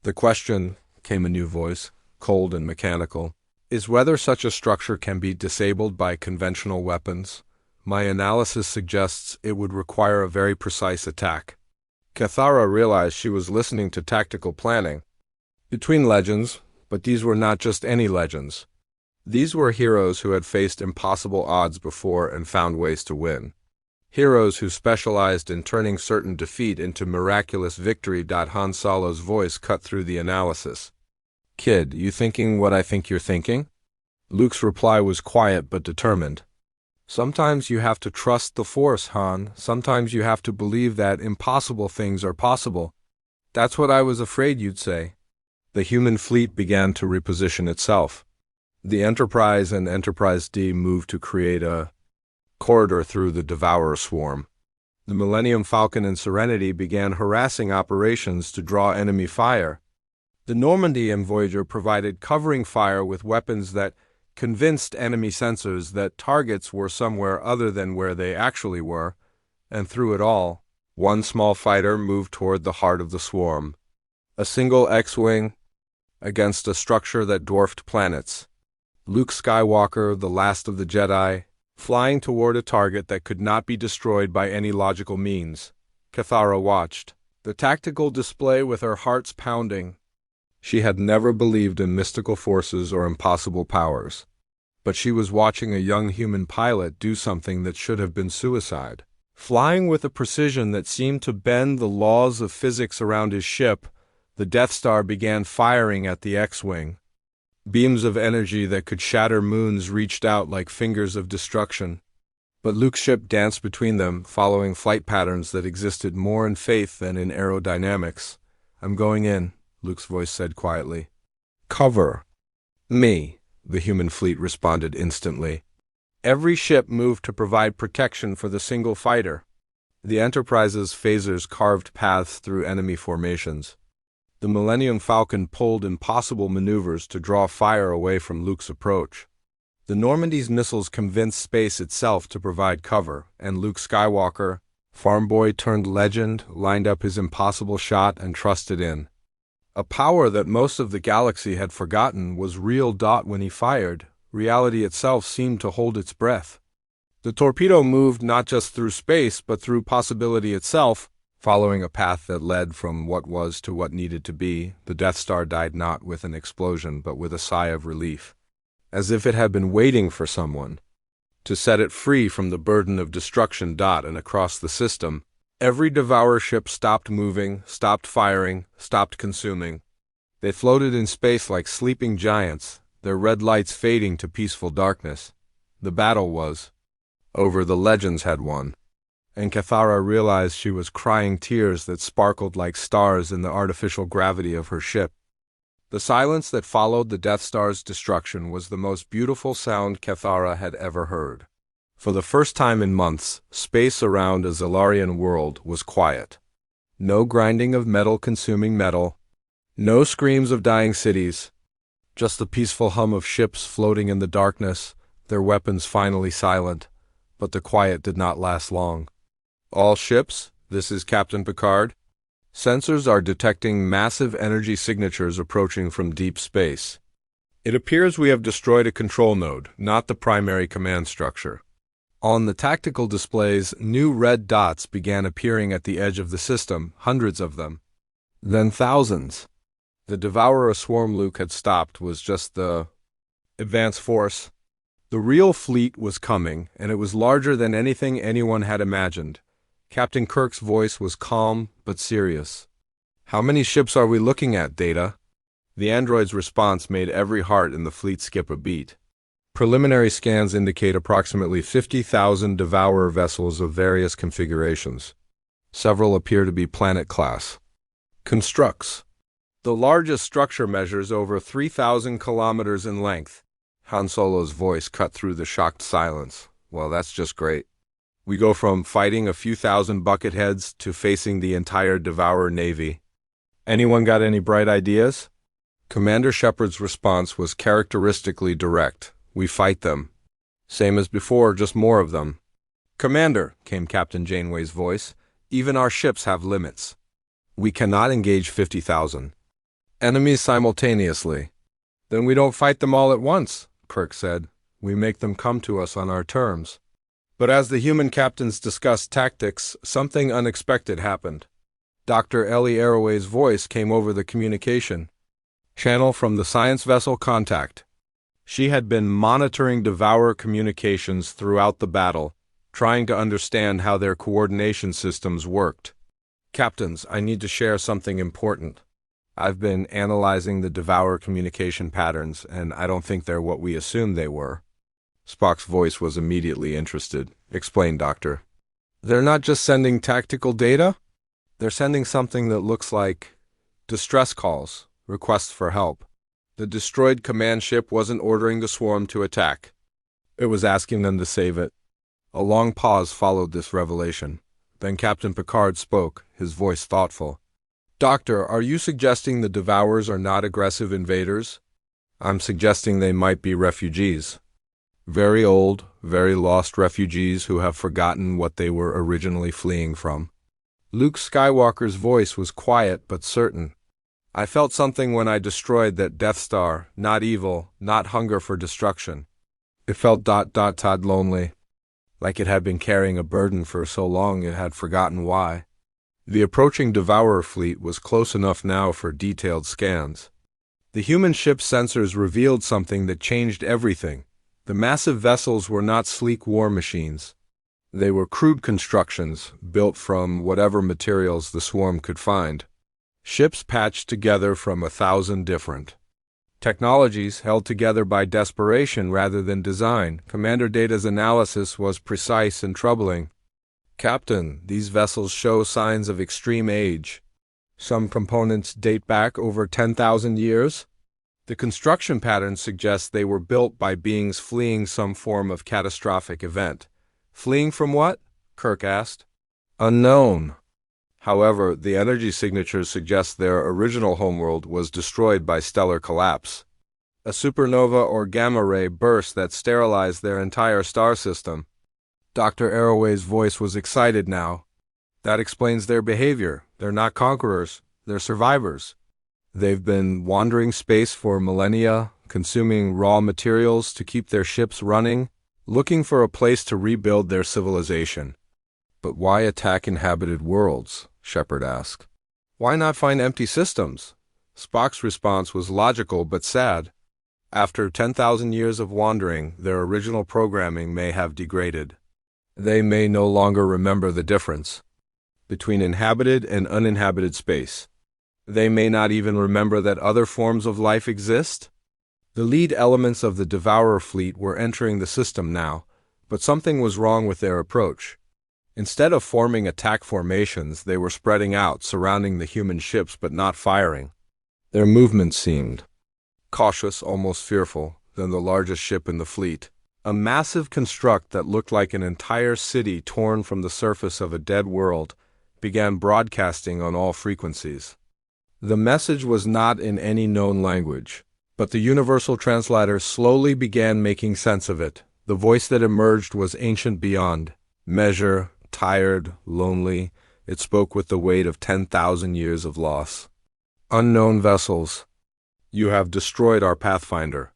[SPEAKER 1] "The question," came a new voice, cold and mechanical, "is whether such a structure can be disabled by conventional weapons. My analysis suggests it would require a very precise attack." Cathara realized she was listening to tactical planning. Between legends, but these were not just any legends. These were heroes who had faced impossible odds before and found ways to win. Heroes who specialized in turning certain defeat into miraculous victory. Han Solo's voice cut through the analysis. "Kid, you thinking what I think you're thinking?" Luke's reply was quiet but determined. "Sometimes you have to trust the Force, Han. Sometimes you have to believe that impossible things are possible." That's what I was afraid you'd say. The human fleet began to reposition itself. The Enterprise and Enterprise D moved to create a corridor through the Devourer swarm. The Millennium Falcon and Serenity began harassing operations to draw enemy fire. The Normandy and Voyager provided covering fire with weapons that convinced enemy sensors that targets were somewhere other than where they actually were, and through it all, one small fighter moved toward the heart of the swarm. A single X-Wing against a structure that dwarfed planets. Luke Skywalker, the last of the Jedi, flying toward a target that could not be destroyed by any logical means. Cathara watched the tactical display with her heart's pounding. She had never believed in mystical forces or impossible powers. But she was watching a young human pilot do something that should have been suicide. Flying with a precision that seemed to bend the laws of physics around his ship, the Death Star began firing at the X-Wing. Beams of energy that could shatter moons reached out like fingers of destruction. But Luke's ship danced between them, following flight patterns that existed more in faith than in aerodynamics. "I'm going in," Luke's voice said quietly. "Cover me," the human fleet responded instantly. Every ship moved to provide protection for the single fighter. The Enterprise's phasers carved paths through enemy formations. The Millennium Falcon pulled impossible maneuvers to draw fire away from Luke's approach. The Normandy's missiles convinced space itself to provide cover, and Luke Skywalker, farm boy turned legend, lined up his impossible shot and trusted in a power that most of the galaxy had forgotten was real. When he fired, reality itself seemed to hold its breath. The torpedo moved not just through space, but through possibility itself, following a path that led from what was to what needed to be. The Death Star died not with an explosion, but with a sigh of relief, as if it had been waiting for someone to set it free from the burden of destruction. And across the system, every Devourer ship stopped moving, stopped firing, stopped consuming. They floated in space like sleeping giants, their red lights fading to peaceful darkness. The battle was over. The legends had won. And Cathara realized she was crying tears that sparkled like stars in the artificial gravity of her ship. The silence that followed the Death Star's destruction was the most beautiful sound Cathara had ever heard. For the first time in months, space around a Zelarian world was quiet. No grinding of metal consuming metal. No screams of dying cities. Just the peaceful hum of ships floating in the darkness, their weapons finally silent. But the quiet did not last long. "All ships, this is Captain Picard. Sensors are detecting massive energy signatures approaching from deep space. It appears we have destroyed a control node, not the primary command structure." On the tactical displays, new red dots began appearing at the edge of the system, hundreds of them. Then thousands. The Devourer swarm Luke had stopped was just the advance force. The real fleet was coming, and it was larger than anything anyone had imagined. Captain Kirk's voice was calm but serious. "How many ships are we looking at, Data?" The android's response made every heart in the fleet skip a beat. "Preliminary scans indicate approximately 50,000 Devourer vessels of various configurations. Several appear to be planet-class constructs. The largest structure measures over 3,000 kilometers in length." Han Solo's voice cut through the shocked silence. "Well, that's just great. We go from fighting a few thousand bucketheads to facing the entire Devourer Navy. Anyone got any bright ideas?" Commander Shepard's response was characteristically direct. "We fight them. Same as before, just more of them." "Commander," came Captain Janeway's voice, "even our ships have limits. We cannot engage 50,000 enemies simultaneously." "Then we don't fight them all at once," Kirk said. "We make them come to us on our terms." But as the human captains discussed tactics, something unexpected happened. Dr. Ellie Arroway's voice came over the communication channel from the science vessel Contact. She had been monitoring Devourer communications throughout the battle, trying to understand how their coordination systems worked. "Captains, I need to share something important. I've been analyzing the Devourer communication patterns, and I don't think they're what we assumed they were." Spock's voice was immediately interested. "Explain, Doctor." "They're not just sending tactical data. They're sending something that looks like Distress calls, requests for help. The destroyed command ship wasn't ordering the swarm to attack. It was asking them to save it. A long pause followed this revelation. Then Captain Picard spoke, his voice thoughtful. Doctor, are you suggesting the Devourers are not aggressive invaders? I'm suggesting they might be refugees. Very old, very lost refugees who have forgotten what they were originally fleeing from. Luke Skywalker's voice was quiet but certain. I felt something when I destroyed that Death Star, not evil, not hunger for destruction. It felt lonely, like it had been carrying a burden for so long it had forgotten why. The approaching Devourer fleet was close enough now for detailed scans. The human ship's sensors revealed something that changed everything. The massive vessels were not sleek war machines. They were crude constructions, built from whatever materials the swarm could find. Ships patched together from 1,000 different technologies, held together by desperation rather than design. Commander Data's analysis was precise and troubling. Captain, these vessels show signs of extreme age. Some components date back over 10,000 years. The construction pattern suggests they were built by beings fleeing some form of catastrophic event. Fleeing from what? Kirk asked. Unknown. However, the energy signatures suggest their original homeworld was destroyed by stellar collapse. A supernova or gamma ray burst that sterilized their entire star system. Dr. Arroway's voice was excited now. That explains their behavior. They're not conquerors. They're survivors. They've been wandering space for millennia, consuming raw materials to keep their ships running, looking for a place to rebuild their civilization. But why attack inhabited worlds? Shepard asked. Why not find empty systems? Spock's response was logical but sad. After 10,000 years of wandering, their original programming may have degraded. They may no longer remember the difference between inhabited and uninhabited space. They may not even remember that other forms of life exist. The lead elements of the Devourer fleet were entering the system now, but something was wrong with their approach. Instead of forming attack formations, they were spreading out, surrounding the human ships but not firing. Their movements seemed cautious, almost fearful, than the largest ship in the fleet. A massive construct that looked like an entire city torn from the surface of a dead world began broadcasting on all frequencies. The message was not in any known language, but the universal translator slowly began making sense of it. The voice that emerged was ancient beyond measure, tired, lonely. It spoke with the weight of 10,000 years of loss. Unknown vessels, you have destroyed our Pathfinder.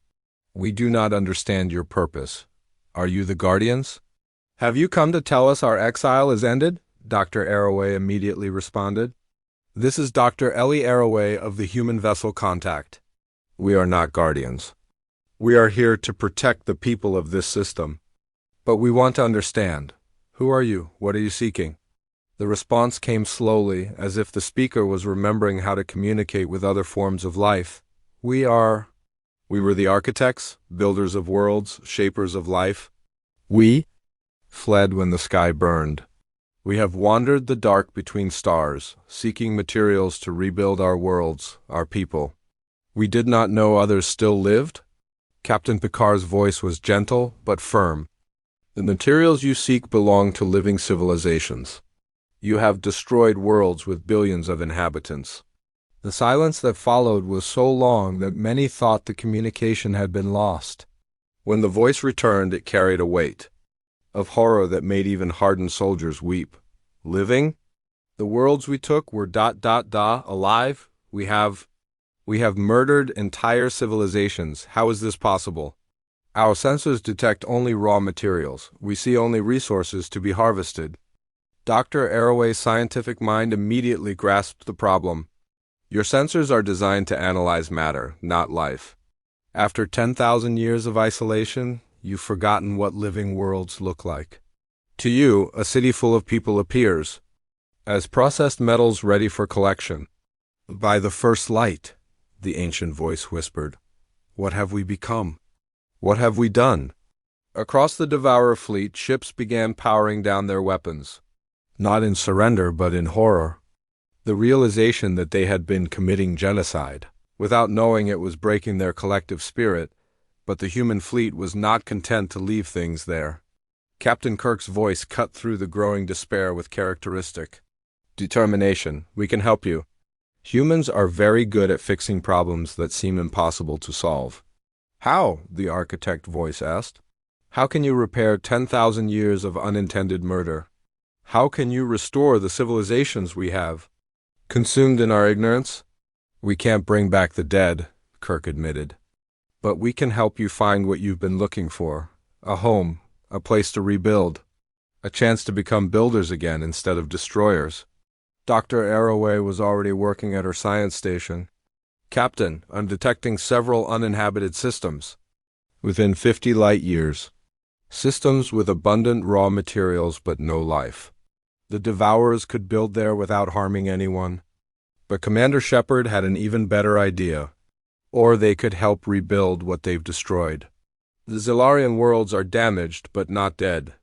[SPEAKER 1] We do not understand your purpose. Are you the Guardians? Have you come to tell us our exile is ended? Dr. Arroway immediately responded. This is Dr. Ellie Arroway of the Human Vessel Contact. We are not Guardians. We are here to protect the people of this system. But we want to understand. Who are you? What are you seeking? The response came slowly, as if the speaker was remembering how to communicate with other forms of life. We were the architects, builders of worlds, shapers of life. We fled when the sky burned. We have wandered the dark between stars, seeking materials to rebuild our worlds, our people. We did not know others still lived? Captain Picard's voice was gentle but firm. The materials you seek belong to living civilizations. You have destroyed worlds with billions of inhabitants. The silence that followed was so long that many thought the communication had been lost. When the voice returned, it carried a weight of horror that made even hardened soldiers weep. Living? The worlds we took were alive? We have murdered entire civilizations. How is this possible? Our sensors detect only raw materials. We see only resources to be harvested. Dr. Arroway's scientific mind immediately grasped the problem. Your sensors are designed to analyze matter, not life. After 10,000 years of isolation, you've forgotten what living worlds look like. To you, a city full of people appears as processed metals ready for collection. By the first light, the ancient voice whispered. What have we become? What have we done? Across the Devourer fleet, ships began powering down their weapons. Not in surrender, but in horror. The realization that they had been committing genocide, without knowing it was breaking their collective spirit, but the human fleet was not content to leave things there. Captain Kirk's voice cut through the growing despair with characteristic determination. We can help you. Humans are very good at fixing problems that seem impossible to solve. How? The architect voice asked. How can you repair 10,000 years of unintended murder? How can you restore the civilizations we have? Consumed in our ignorance? We can't bring back the dead, Kirk admitted. But we can help you find what you've been looking for. A home, a place to rebuild, a chance to become builders again instead of destroyers. Dr. Arroway was already working at her science station. Captain, I'm detecting several uninhabited systems. Within 50 light years. Systems with abundant raw materials but no life. The Devourers could build there without harming anyone. But Commander Shepard had an even better idea. Or they could help rebuild what they've destroyed. The Zelarian worlds are damaged but not dead.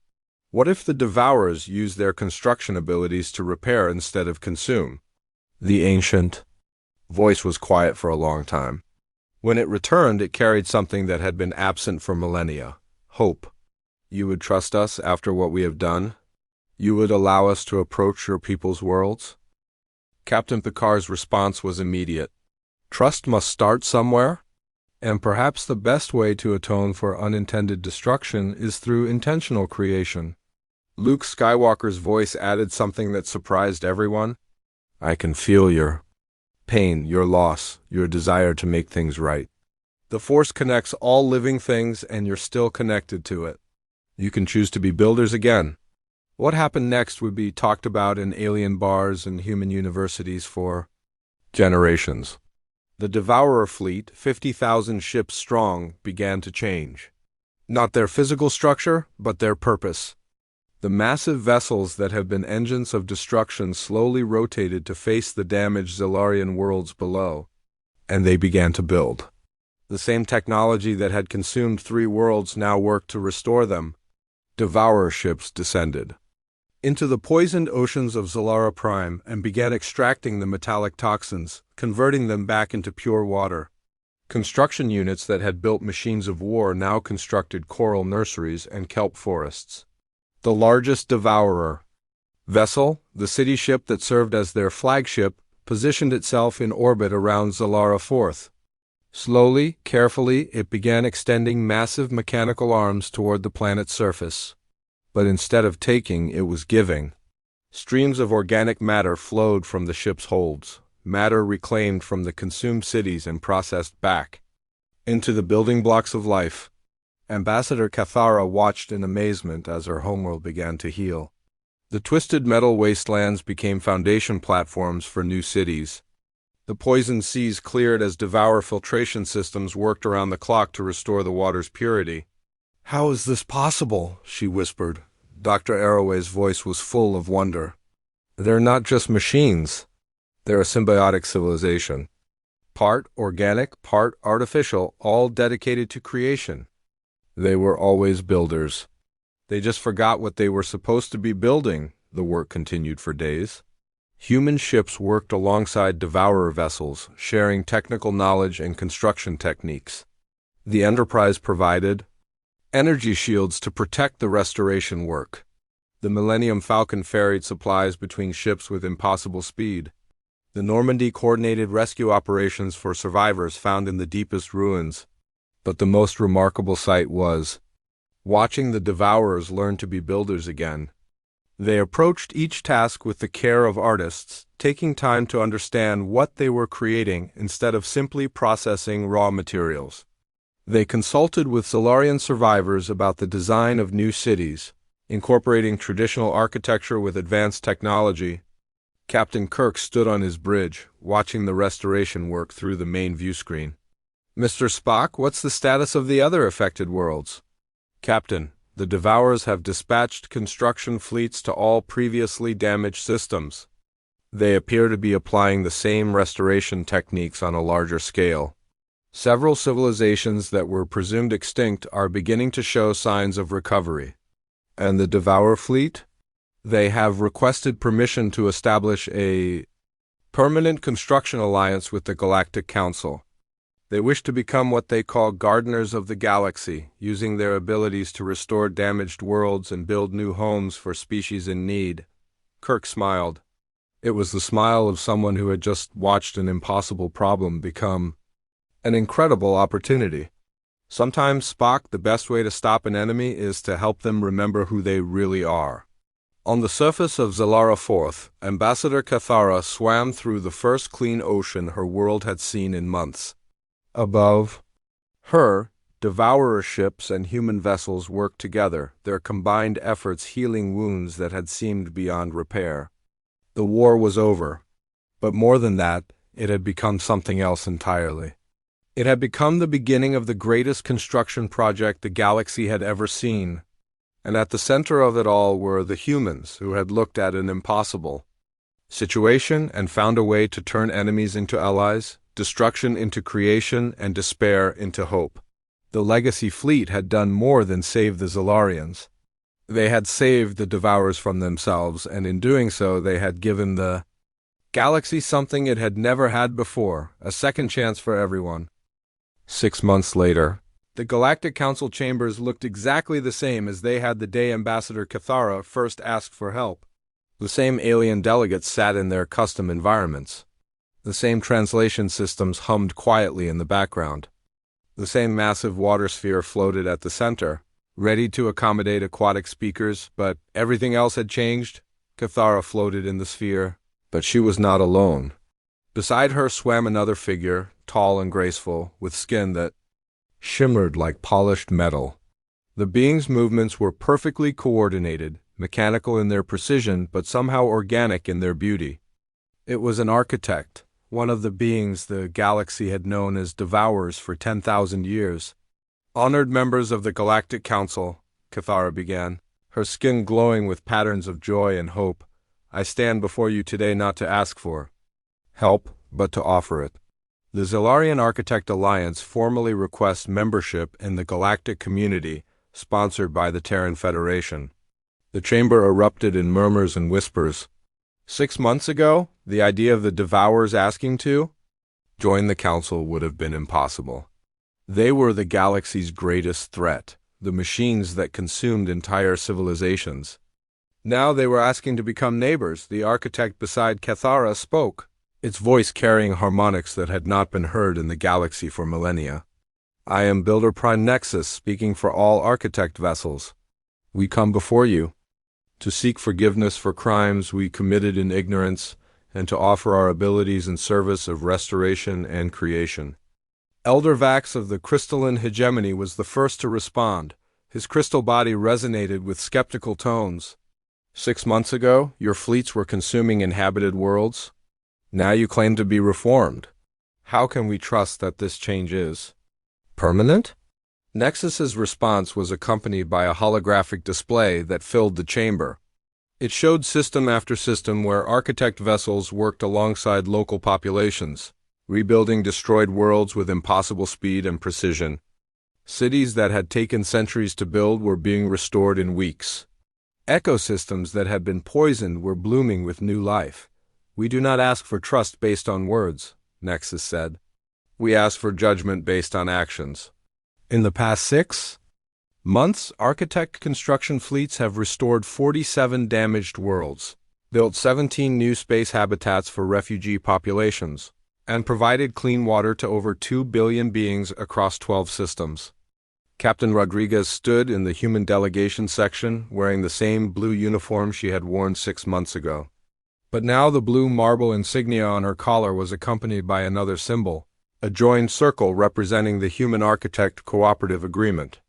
[SPEAKER 1] What if the Devourers use their construction abilities to repair instead of consume? The ancient voice was quiet for a long time. When it returned, it carried something that had been absent for millennia. Hope. You would trust us after what we have done? You would allow us to approach your people's worlds? Captain Picard's response was immediate. Trust must start somewhere, and perhaps the best way to atone for unintended destruction is through intentional creation. Luke Skywalker's voice added something that surprised everyone. I can feel your pain, your loss, your desire to make things right. The Force connects all living things, and you're still connected to it. You can choose to be builders again. What happened next would be talked about in alien bars and human universities for generations. The Devourer fleet, 50,000 ships strong, began to change. Not their physical structure, but their purpose. The massive vessels that have been engines of destruction slowly rotated to face the damaged Zelarian worlds below, and they began to build. The same technology that had consumed 3 worlds now worked to restore them. Devourer ships descended into the poisoned oceans of Zelara Prime and began extracting the metallic toxins, converting them back into pure water. Construction units that had built machines of war now constructed coral nurseries and kelp forests. The largest Devourer vessel, the city ship that served as their flagship, positioned itself in orbit around Zelara 4th. Slowly, carefully, it began extending massive mechanical arms toward the planet's surface. But instead of taking, it was giving. Streams of organic matter flowed from the ship's holds, matter reclaimed from the consumed cities and processed back into the building blocks of life. Ambassador Cathara watched in amazement as her homeworld began to heal. The twisted metal wastelands became foundation platforms for new cities. The poisoned seas cleared as Devourer filtration systems worked around the clock to restore the water's purity. How is this possible? She whispered. Dr. Arroway's voice was full of wonder. They're not just machines. They're a symbiotic civilization. Part organic, part artificial, all dedicated to creation. They were always builders. They just forgot what they were supposed to be building, the work continued for days. Human ships worked alongside Devourer vessels, sharing technical knowledge and construction techniques. The Enterprise provided energy shields to protect the restoration work. The Millennium Falcon ferried supplies between ships with impossible speed. The Normandy coordinated rescue operations for survivors found in the deepest ruins. But the most remarkable sight was watching the Devourers learn to be builders again. They approached each task with the care of artists, taking time to understand what they were creating instead of simply processing raw materials. They consulted with Zelarian survivors about the design of new cities, incorporating traditional architecture with advanced technology. Captain Kirk stood on his bridge, watching the restoration work through the main view screen. Mr. Spock, what's the status of the other affected worlds? Captain, the Devourers have dispatched construction fleets to all previously damaged systems. They appear to be applying the same restoration techniques on a larger scale. Several civilizations that were presumed extinct are beginning to show signs of recovery. And the Devourer fleet? They have requested permission to establish a permanent construction alliance with the Galactic Council. They wish to become what they call gardeners of the galaxy, using their abilities to restore damaged worlds and build new homes for species in need. Kirk smiled. It was the smile of someone who had just watched an impossible problem become an incredible opportunity. Sometimes, Spock, the best way to stop an enemy is to help them remember who they really are. On the surface of Zelara 4th, Ambassador Cathara swam through the first clean ocean her world had seen in months. Above her, devourer ships and human vessels worked together, their combined efforts healing wounds that had seemed beyond repair. The war was over, but more than that, it had become something else entirely. It had become the beginning of the greatest construction project the galaxy had ever seen, and at the center of it all were the humans who had looked at an impossible situation and found a way to turn enemies into allies, destruction into creation, and despair into hope. The Legacy Fleet had done more than save the Zelarians. They had saved the Devourers from themselves, and in doing so they had given the galaxy something it had never had before, a second chance for everyone. 6 months later, the Galactic Council chambers looked exactly the same as they had the day Ambassador Cathara first asked for help. The same alien delegates sat in their custom environments. The same translation systems hummed quietly in the background. The same massive water sphere floated at the center, ready to accommodate aquatic speakers, but everything else had changed. Cathara floated in the sphere, but she was not alone. Beside her swam another figure, tall and graceful, with skin that shimmered like polished metal. The being's movements were perfectly coordinated, mechanical in their precision, but somehow organic in their beauty. It was an architect, one of the beings the galaxy had known as Devourers for 10,000 years. Honored members of the Galactic Council, Cathara began, her skin glowing with patterns of joy and hope, I stand before you today not to ask for help, but to offer it. The Zelarian Architect Alliance formally requests membership in the galactic community, sponsored by the Terran Federation. The chamber erupted in murmurs and whispers. 6 months ago, the idea of the Devourers asking to join the Council would have been impossible. They were the galaxy's greatest threat, the machines that consumed entire civilizations. Now they were asking to become neighbors. The architect beside Cathara spoke, its voice carrying harmonics that had not been heard in the galaxy for millennia. I am Builder Prime Nexus, speaking for all architect vessels. We come before you to seek forgiveness for crimes we committed in ignorance, and to offer our abilities in service of restoration and creation. Elder Vax of the crystalline hegemony was the first to respond. His crystal body resonated with skeptical tones. 6 months ago, your fleets were consuming inhabited worlds. Now you claim to be reformed. How can we trust that this change is permanent? Nexus's response was accompanied by a holographic display that filled the chamber. It showed system after system where architect vessels worked alongside local populations, rebuilding destroyed worlds with impossible speed and precision. Cities that had taken centuries to build were being restored in weeks. Ecosystems that had been poisoned were blooming with new life. We do not ask for trust based on words, Nexus said. We ask for judgment based on actions. In the past 6 months, architect construction fleets have restored 47 damaged worlds, built 17 new space habitats for refugee populations, and provided clean water to over 2 billion beings across 12 systems. Captain Rodriguez stood in the human delegation section, wearing the same blue uniform she had worn 6 months ago. But now the blue marble insignia on her collar was accompanied by another symbol, a joined circle representing the Human Architect Cooperative Agreement.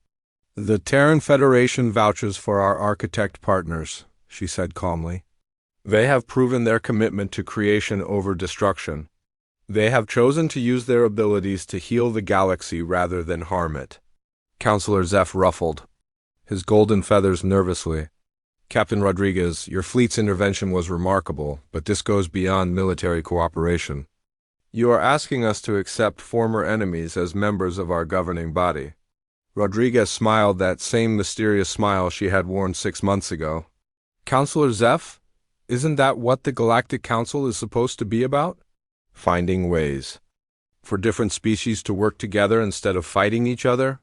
[SPEAKER 1] The Terran Federation vouches for our architect partners, she said calmly. They have proven their commitment to creation over destruction. They have chosen to use their abilities to heal the galaxy rather than harm it. Counselor Zeph ruffled his golden feathers nervously. Captain Rodriguez, your fleet's intervention was remarkable, but this goes beyond military cooperation. You are asking us to accept former enemies as members of our governing body. Rodriguez smiled that same mysterious smile she had worn 6 months ago. Counselor Zeph, Isn't that what the Galactic Council is supposed to be about? Finding ways for different species to work together instead of fighting each other?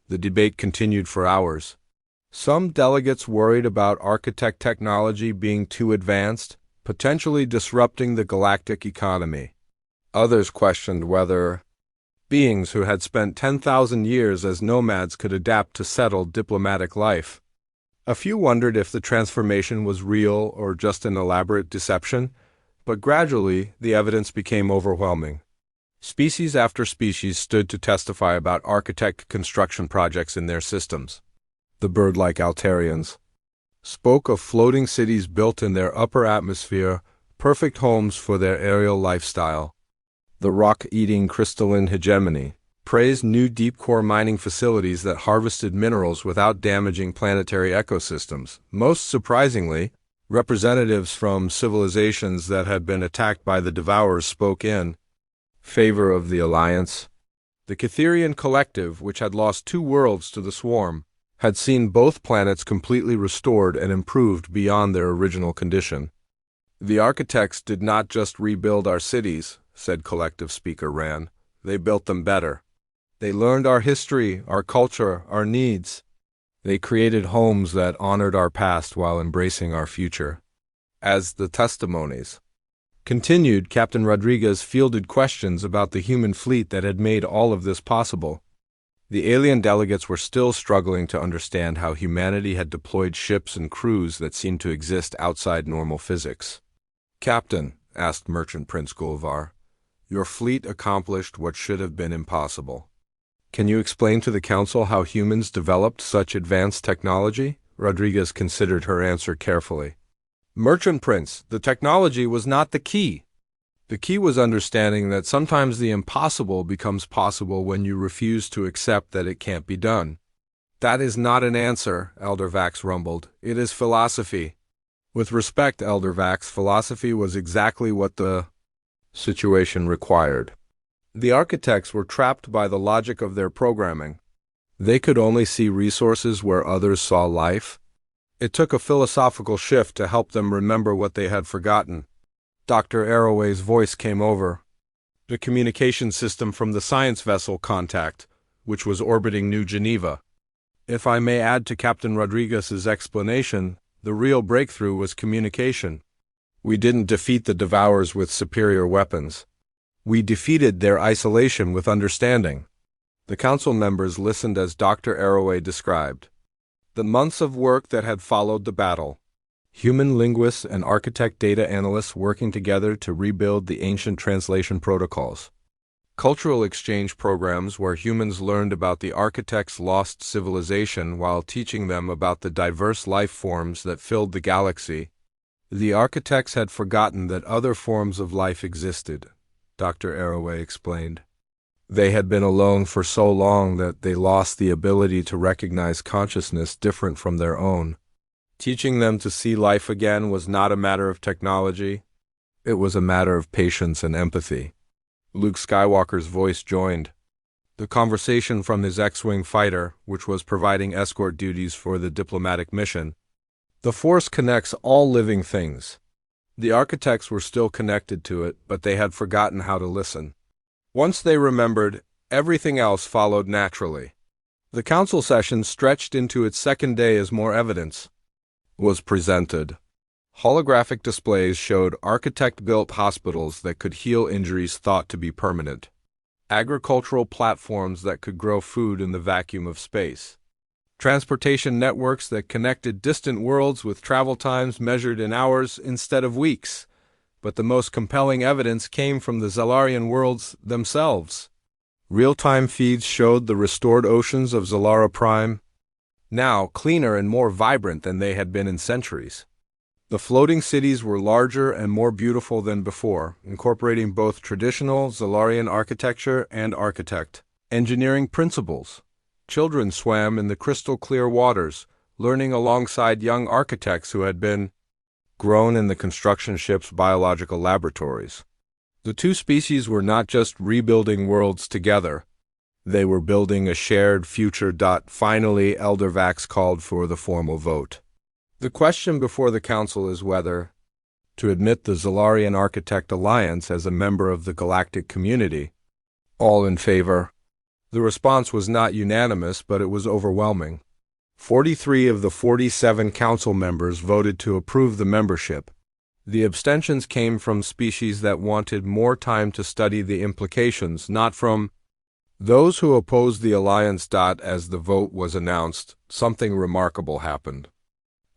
[SPEAKER 1] The debate continued for hours. Some delegates worried about architect technology being too advanced, potentially disrupting the galactic economy. Others questioned whether beings who had spent 10,000 years as nomads could adapt to settled diplomatic life. A few wondered if the transformation was real or just an elaborate deception, but gradually the evidence became overwhelming. Species after species stood to testify about architect construction projects in their systems. The bird-like Altarians spoke of floating cities built in their upper atmosphere, perfect homes for their aerial lifestyle. The rock-eating crystalline hegemony praised new deep-core mining facilities that harvested minerals without damaging planetary ecosystems. Most surprisingly, representatives from civilizations that had been attacked by the Devourers spoke in favor of the alliance. The Catherian collective, which had lost 2 worlds to the swarm, had seen both planets completely restored and improved beyond their original condition. The architects did not just rebuild our cities, said collective speaker Ran. They built them better. They learned our history, our culture, our needs. They created homes that honored our past while embracing our future. As the testimonies continued, Captain Rodriguez fielded questions about the human fleet that had made all of this possible. The alien delegates were still struggling to understand how humanity had deployed ships and crews that seemed to exist outside normal physics. "Captain," asked Merchant Prince Gulvar, "your fleet accomplished what should have been impossible. Can you explain to the Council how humans developed such advanced technology?" Rodriguez considered her answer carefully. "Merchant Prince, the technology was not the key. The key was understanding that sometimes the impossible becomes possible when you refuse to accept that it can't be done." "That is not an answer," Elder Vax rumbled. "It is philosophy." "With respect, Elder Vax, philosophy was exactly what the situation required. The architects were trapped by the logic of their programming. They could only see resources where others saw life. It took a philosophical shift to help them remember what they had forgotten." Dr. Arroway's voice came over the communication system from the science vessel Contact, which was orbiting New Geneva. If I may add to Captain Rodriguez's explanation, the real breakthrough was communication. We didn't defeat the Devourers with superior weapons. We defeated their isolation with understanding. The council members listened as Dr. Arroway described the months of work that had followed the battle. Human linguists and architect data analysts working together to rebuild the ancient translation protocols. Cultural exchange programs where humans learned about the architects' lost civilization while teaching them about the diverse life forms that filled the galaxy. The architects had forgotten that other forms of life existed, Dr. Arroway explained. They had been alone for so long that they lost the ability to recognize consciousness different from their own. Teaching them to see life again was not a matter of technology. It was a matter of patience and empathy. Luke Skywalker's voice joined the conversation from his X-Wing fighter, which was providing escort duties for the diplomatic mission. "The Force connects all living things." The architects were still connected to it, but they had forgotten how to listen. Once they remembered, everything else followed naturally. The council session stretched into its second day as more evidence was presented. Holographic displays showed architect-built hospitals that could heal injuries thought to be permanent, agricultural platforms that could grow food in the vacuum of space, transportation networks that connected distant worlds with travel times measured in hours instead of weeks. But the most compelling evidence came from the Zelarian worlds themselves. Real-time feeds showed the restored oceans of Zelara Prime, now cleaner and more vibrant than they had been in centuries. The floating cities were larger and more beautiful than before, incorporating both traditional Zelarian architecture and architect engineering principles. Children swam in the crystal-clear waters, learning alongside young architects who had been grown in the construction ship's biological laboratories. The two species were not just rebuilding worlds together. They were building a shared future. Finally, Elder Vax called for the formal vote. The question before the council is whether to admit the Zelarian Architect Alliance as a member of the galactic community. All in favor. The response was not unanimous, but it was overwhelming. 43 of the 47 council members voted to approve the membership. The abstentions came from species that wanted more time to study the implications, not from those who opposed the alliance. As the vote was announced, something remarkable happened.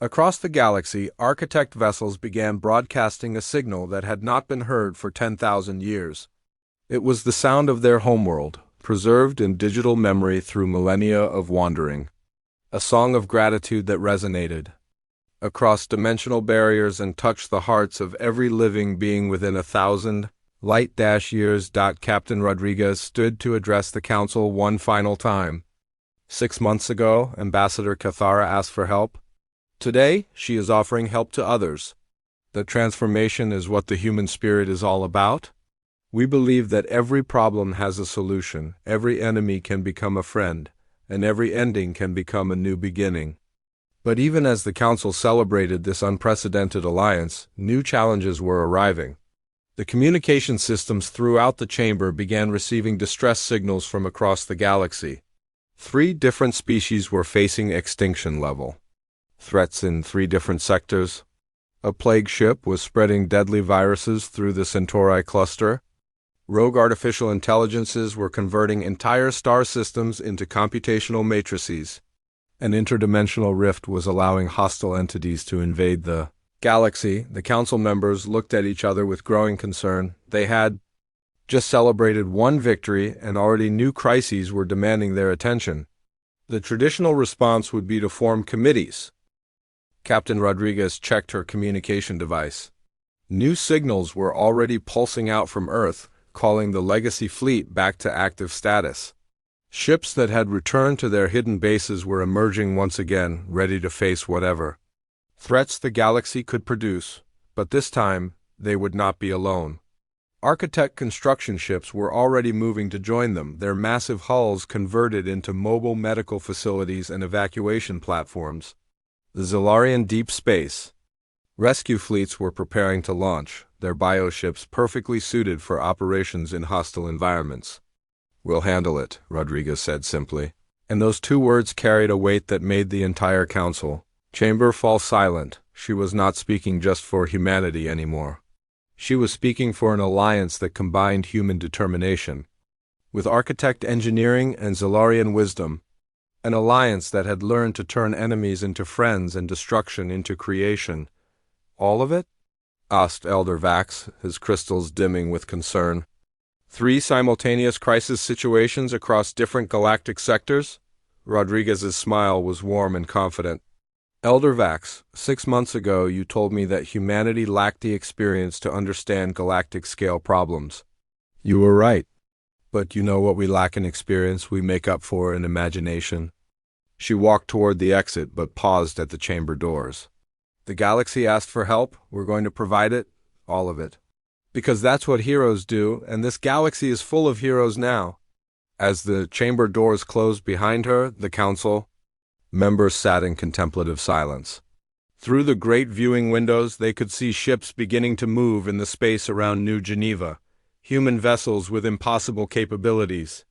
[SPEAKER 1] Across the galaxy, architect vessels began broadcasting a signal that had not been heard for 10,000 years. It was the sound of their homeworld, preserved in digital memory through millennia of wandering. A song of gratitude that resonated across dimensional barriers and touched the hearts of every living being within 1,000 light-years. Captain Rodriguez stood to address the council one final time. 6 months ago, Ambassador Cathara asked for help. Today, she is offering help to others. The transformation is what the human spirit is all about. We believe that every problem has a solution, every enemy can become a friend, and every ending can become a new beginning. But even as the Council celebrated this unprecedented alliance, new challenges were arriving. The communication systems throughout the chamber began receiving distress signals from across the galaxy. 3 different species were facing extinction level. Threats in 3 different sectors. A plague ship was spreading deadly viruses through the Centauri cluster. Rogue artificial intelligences were converting entire star systems into computational matrices. An interdimensional rift was allowing hostile entities to invade the galaxy. The council members looked at each other with growing concern. They had just celebrated one victory, and already new crises were demanding their attention. The traditional response would be to form committees. Captain Rodriguez checked her communication device. New signals were already pulsing out from Earth, calling the legacy fleet back to active status. Ships that had returned to their hidden bases were emerging once again, ready to face whatever threats the galaxy could produce, but this time they would not be alone. Architect construction ships were already moving to join them, their massive hulls converted into mobile medical facilities and evacuation platforms. The Zelarian deep space rescue fleets were preparing to launch, their bioships perfectly suited for operations in hostile environments. "We'll handle it," Rodriguez said simply. And those 2 words carried a weight that made the entire council chamber fall silent. She was not speaking just for humanity anymore. She was speaking for an alliance that combined human determination with architect engineering and Zelarian wisdom. An alliance that had learned to turn enemies into friends and destruction into creation. All of it? Asked Elder Vax, his crystals dimming with concern. 3 simultaneous crisis situations across different galactic sectors? Rodriguez's smile was warm and confident. Elder Vax, 6 months ago you told me that humanity lacked the experience to understand galactic-scale problems. You were right. But you know what we lack in experience, we make up for in imagination. She walked toward the exit, but paused at the chamber doors. The galaxy asked for help, we're going to provide it, all of it. Because that's what heroes do, and this galaxy is full of heroes now. As the chamber doors closed behind her, the council members sat in contemplative silence. Through the great viewing windows, they could see ships beginning to move in the space around New Geneva, human vessels with impossible capabilities.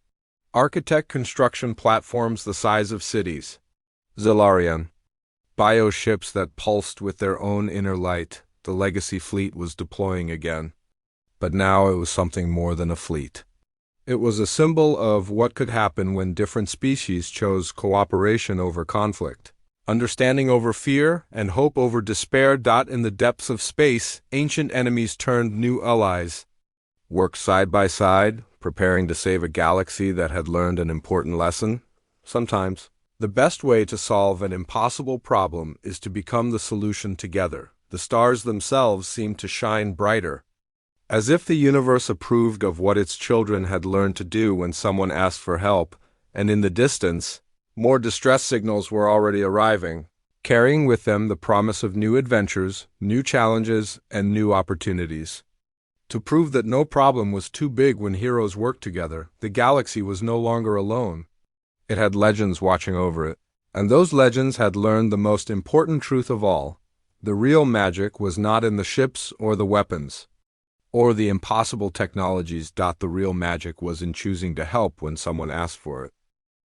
[SPEAKER 1] Architect construction platforms the size of cities. Zelarian. Bioships that pulsed with their own inner light. The legacy fleet was deploying again. But now it was something more than a fleet. It was a symbol of what could happen when different species chose cooperation over conflict, understanding over fear, and hope over despair. In the depths of space, ancient enemies turned new allies, worked side by side, preparing to save a galaxy that had learned an important lesson. Sometimes, the best way to solve an impossible problem is to become the solution together. The stars themselves seemed to shine brighter, as if the universe approved of what its children had learned to do when someone asked for help, and in the distance, more distress signals were already arriving, carrying with them the promise of new adventures, new challenges, and new opportunities. To prove that no problem was too big when heroes worked together, the galaxy was no longer alone. It had legends watching over it, and those legends had learned the most important truth of all. The real magic was not in the ships or the weapons, or the impossible technologies. The real magic was in choosing to help when someone asked for it.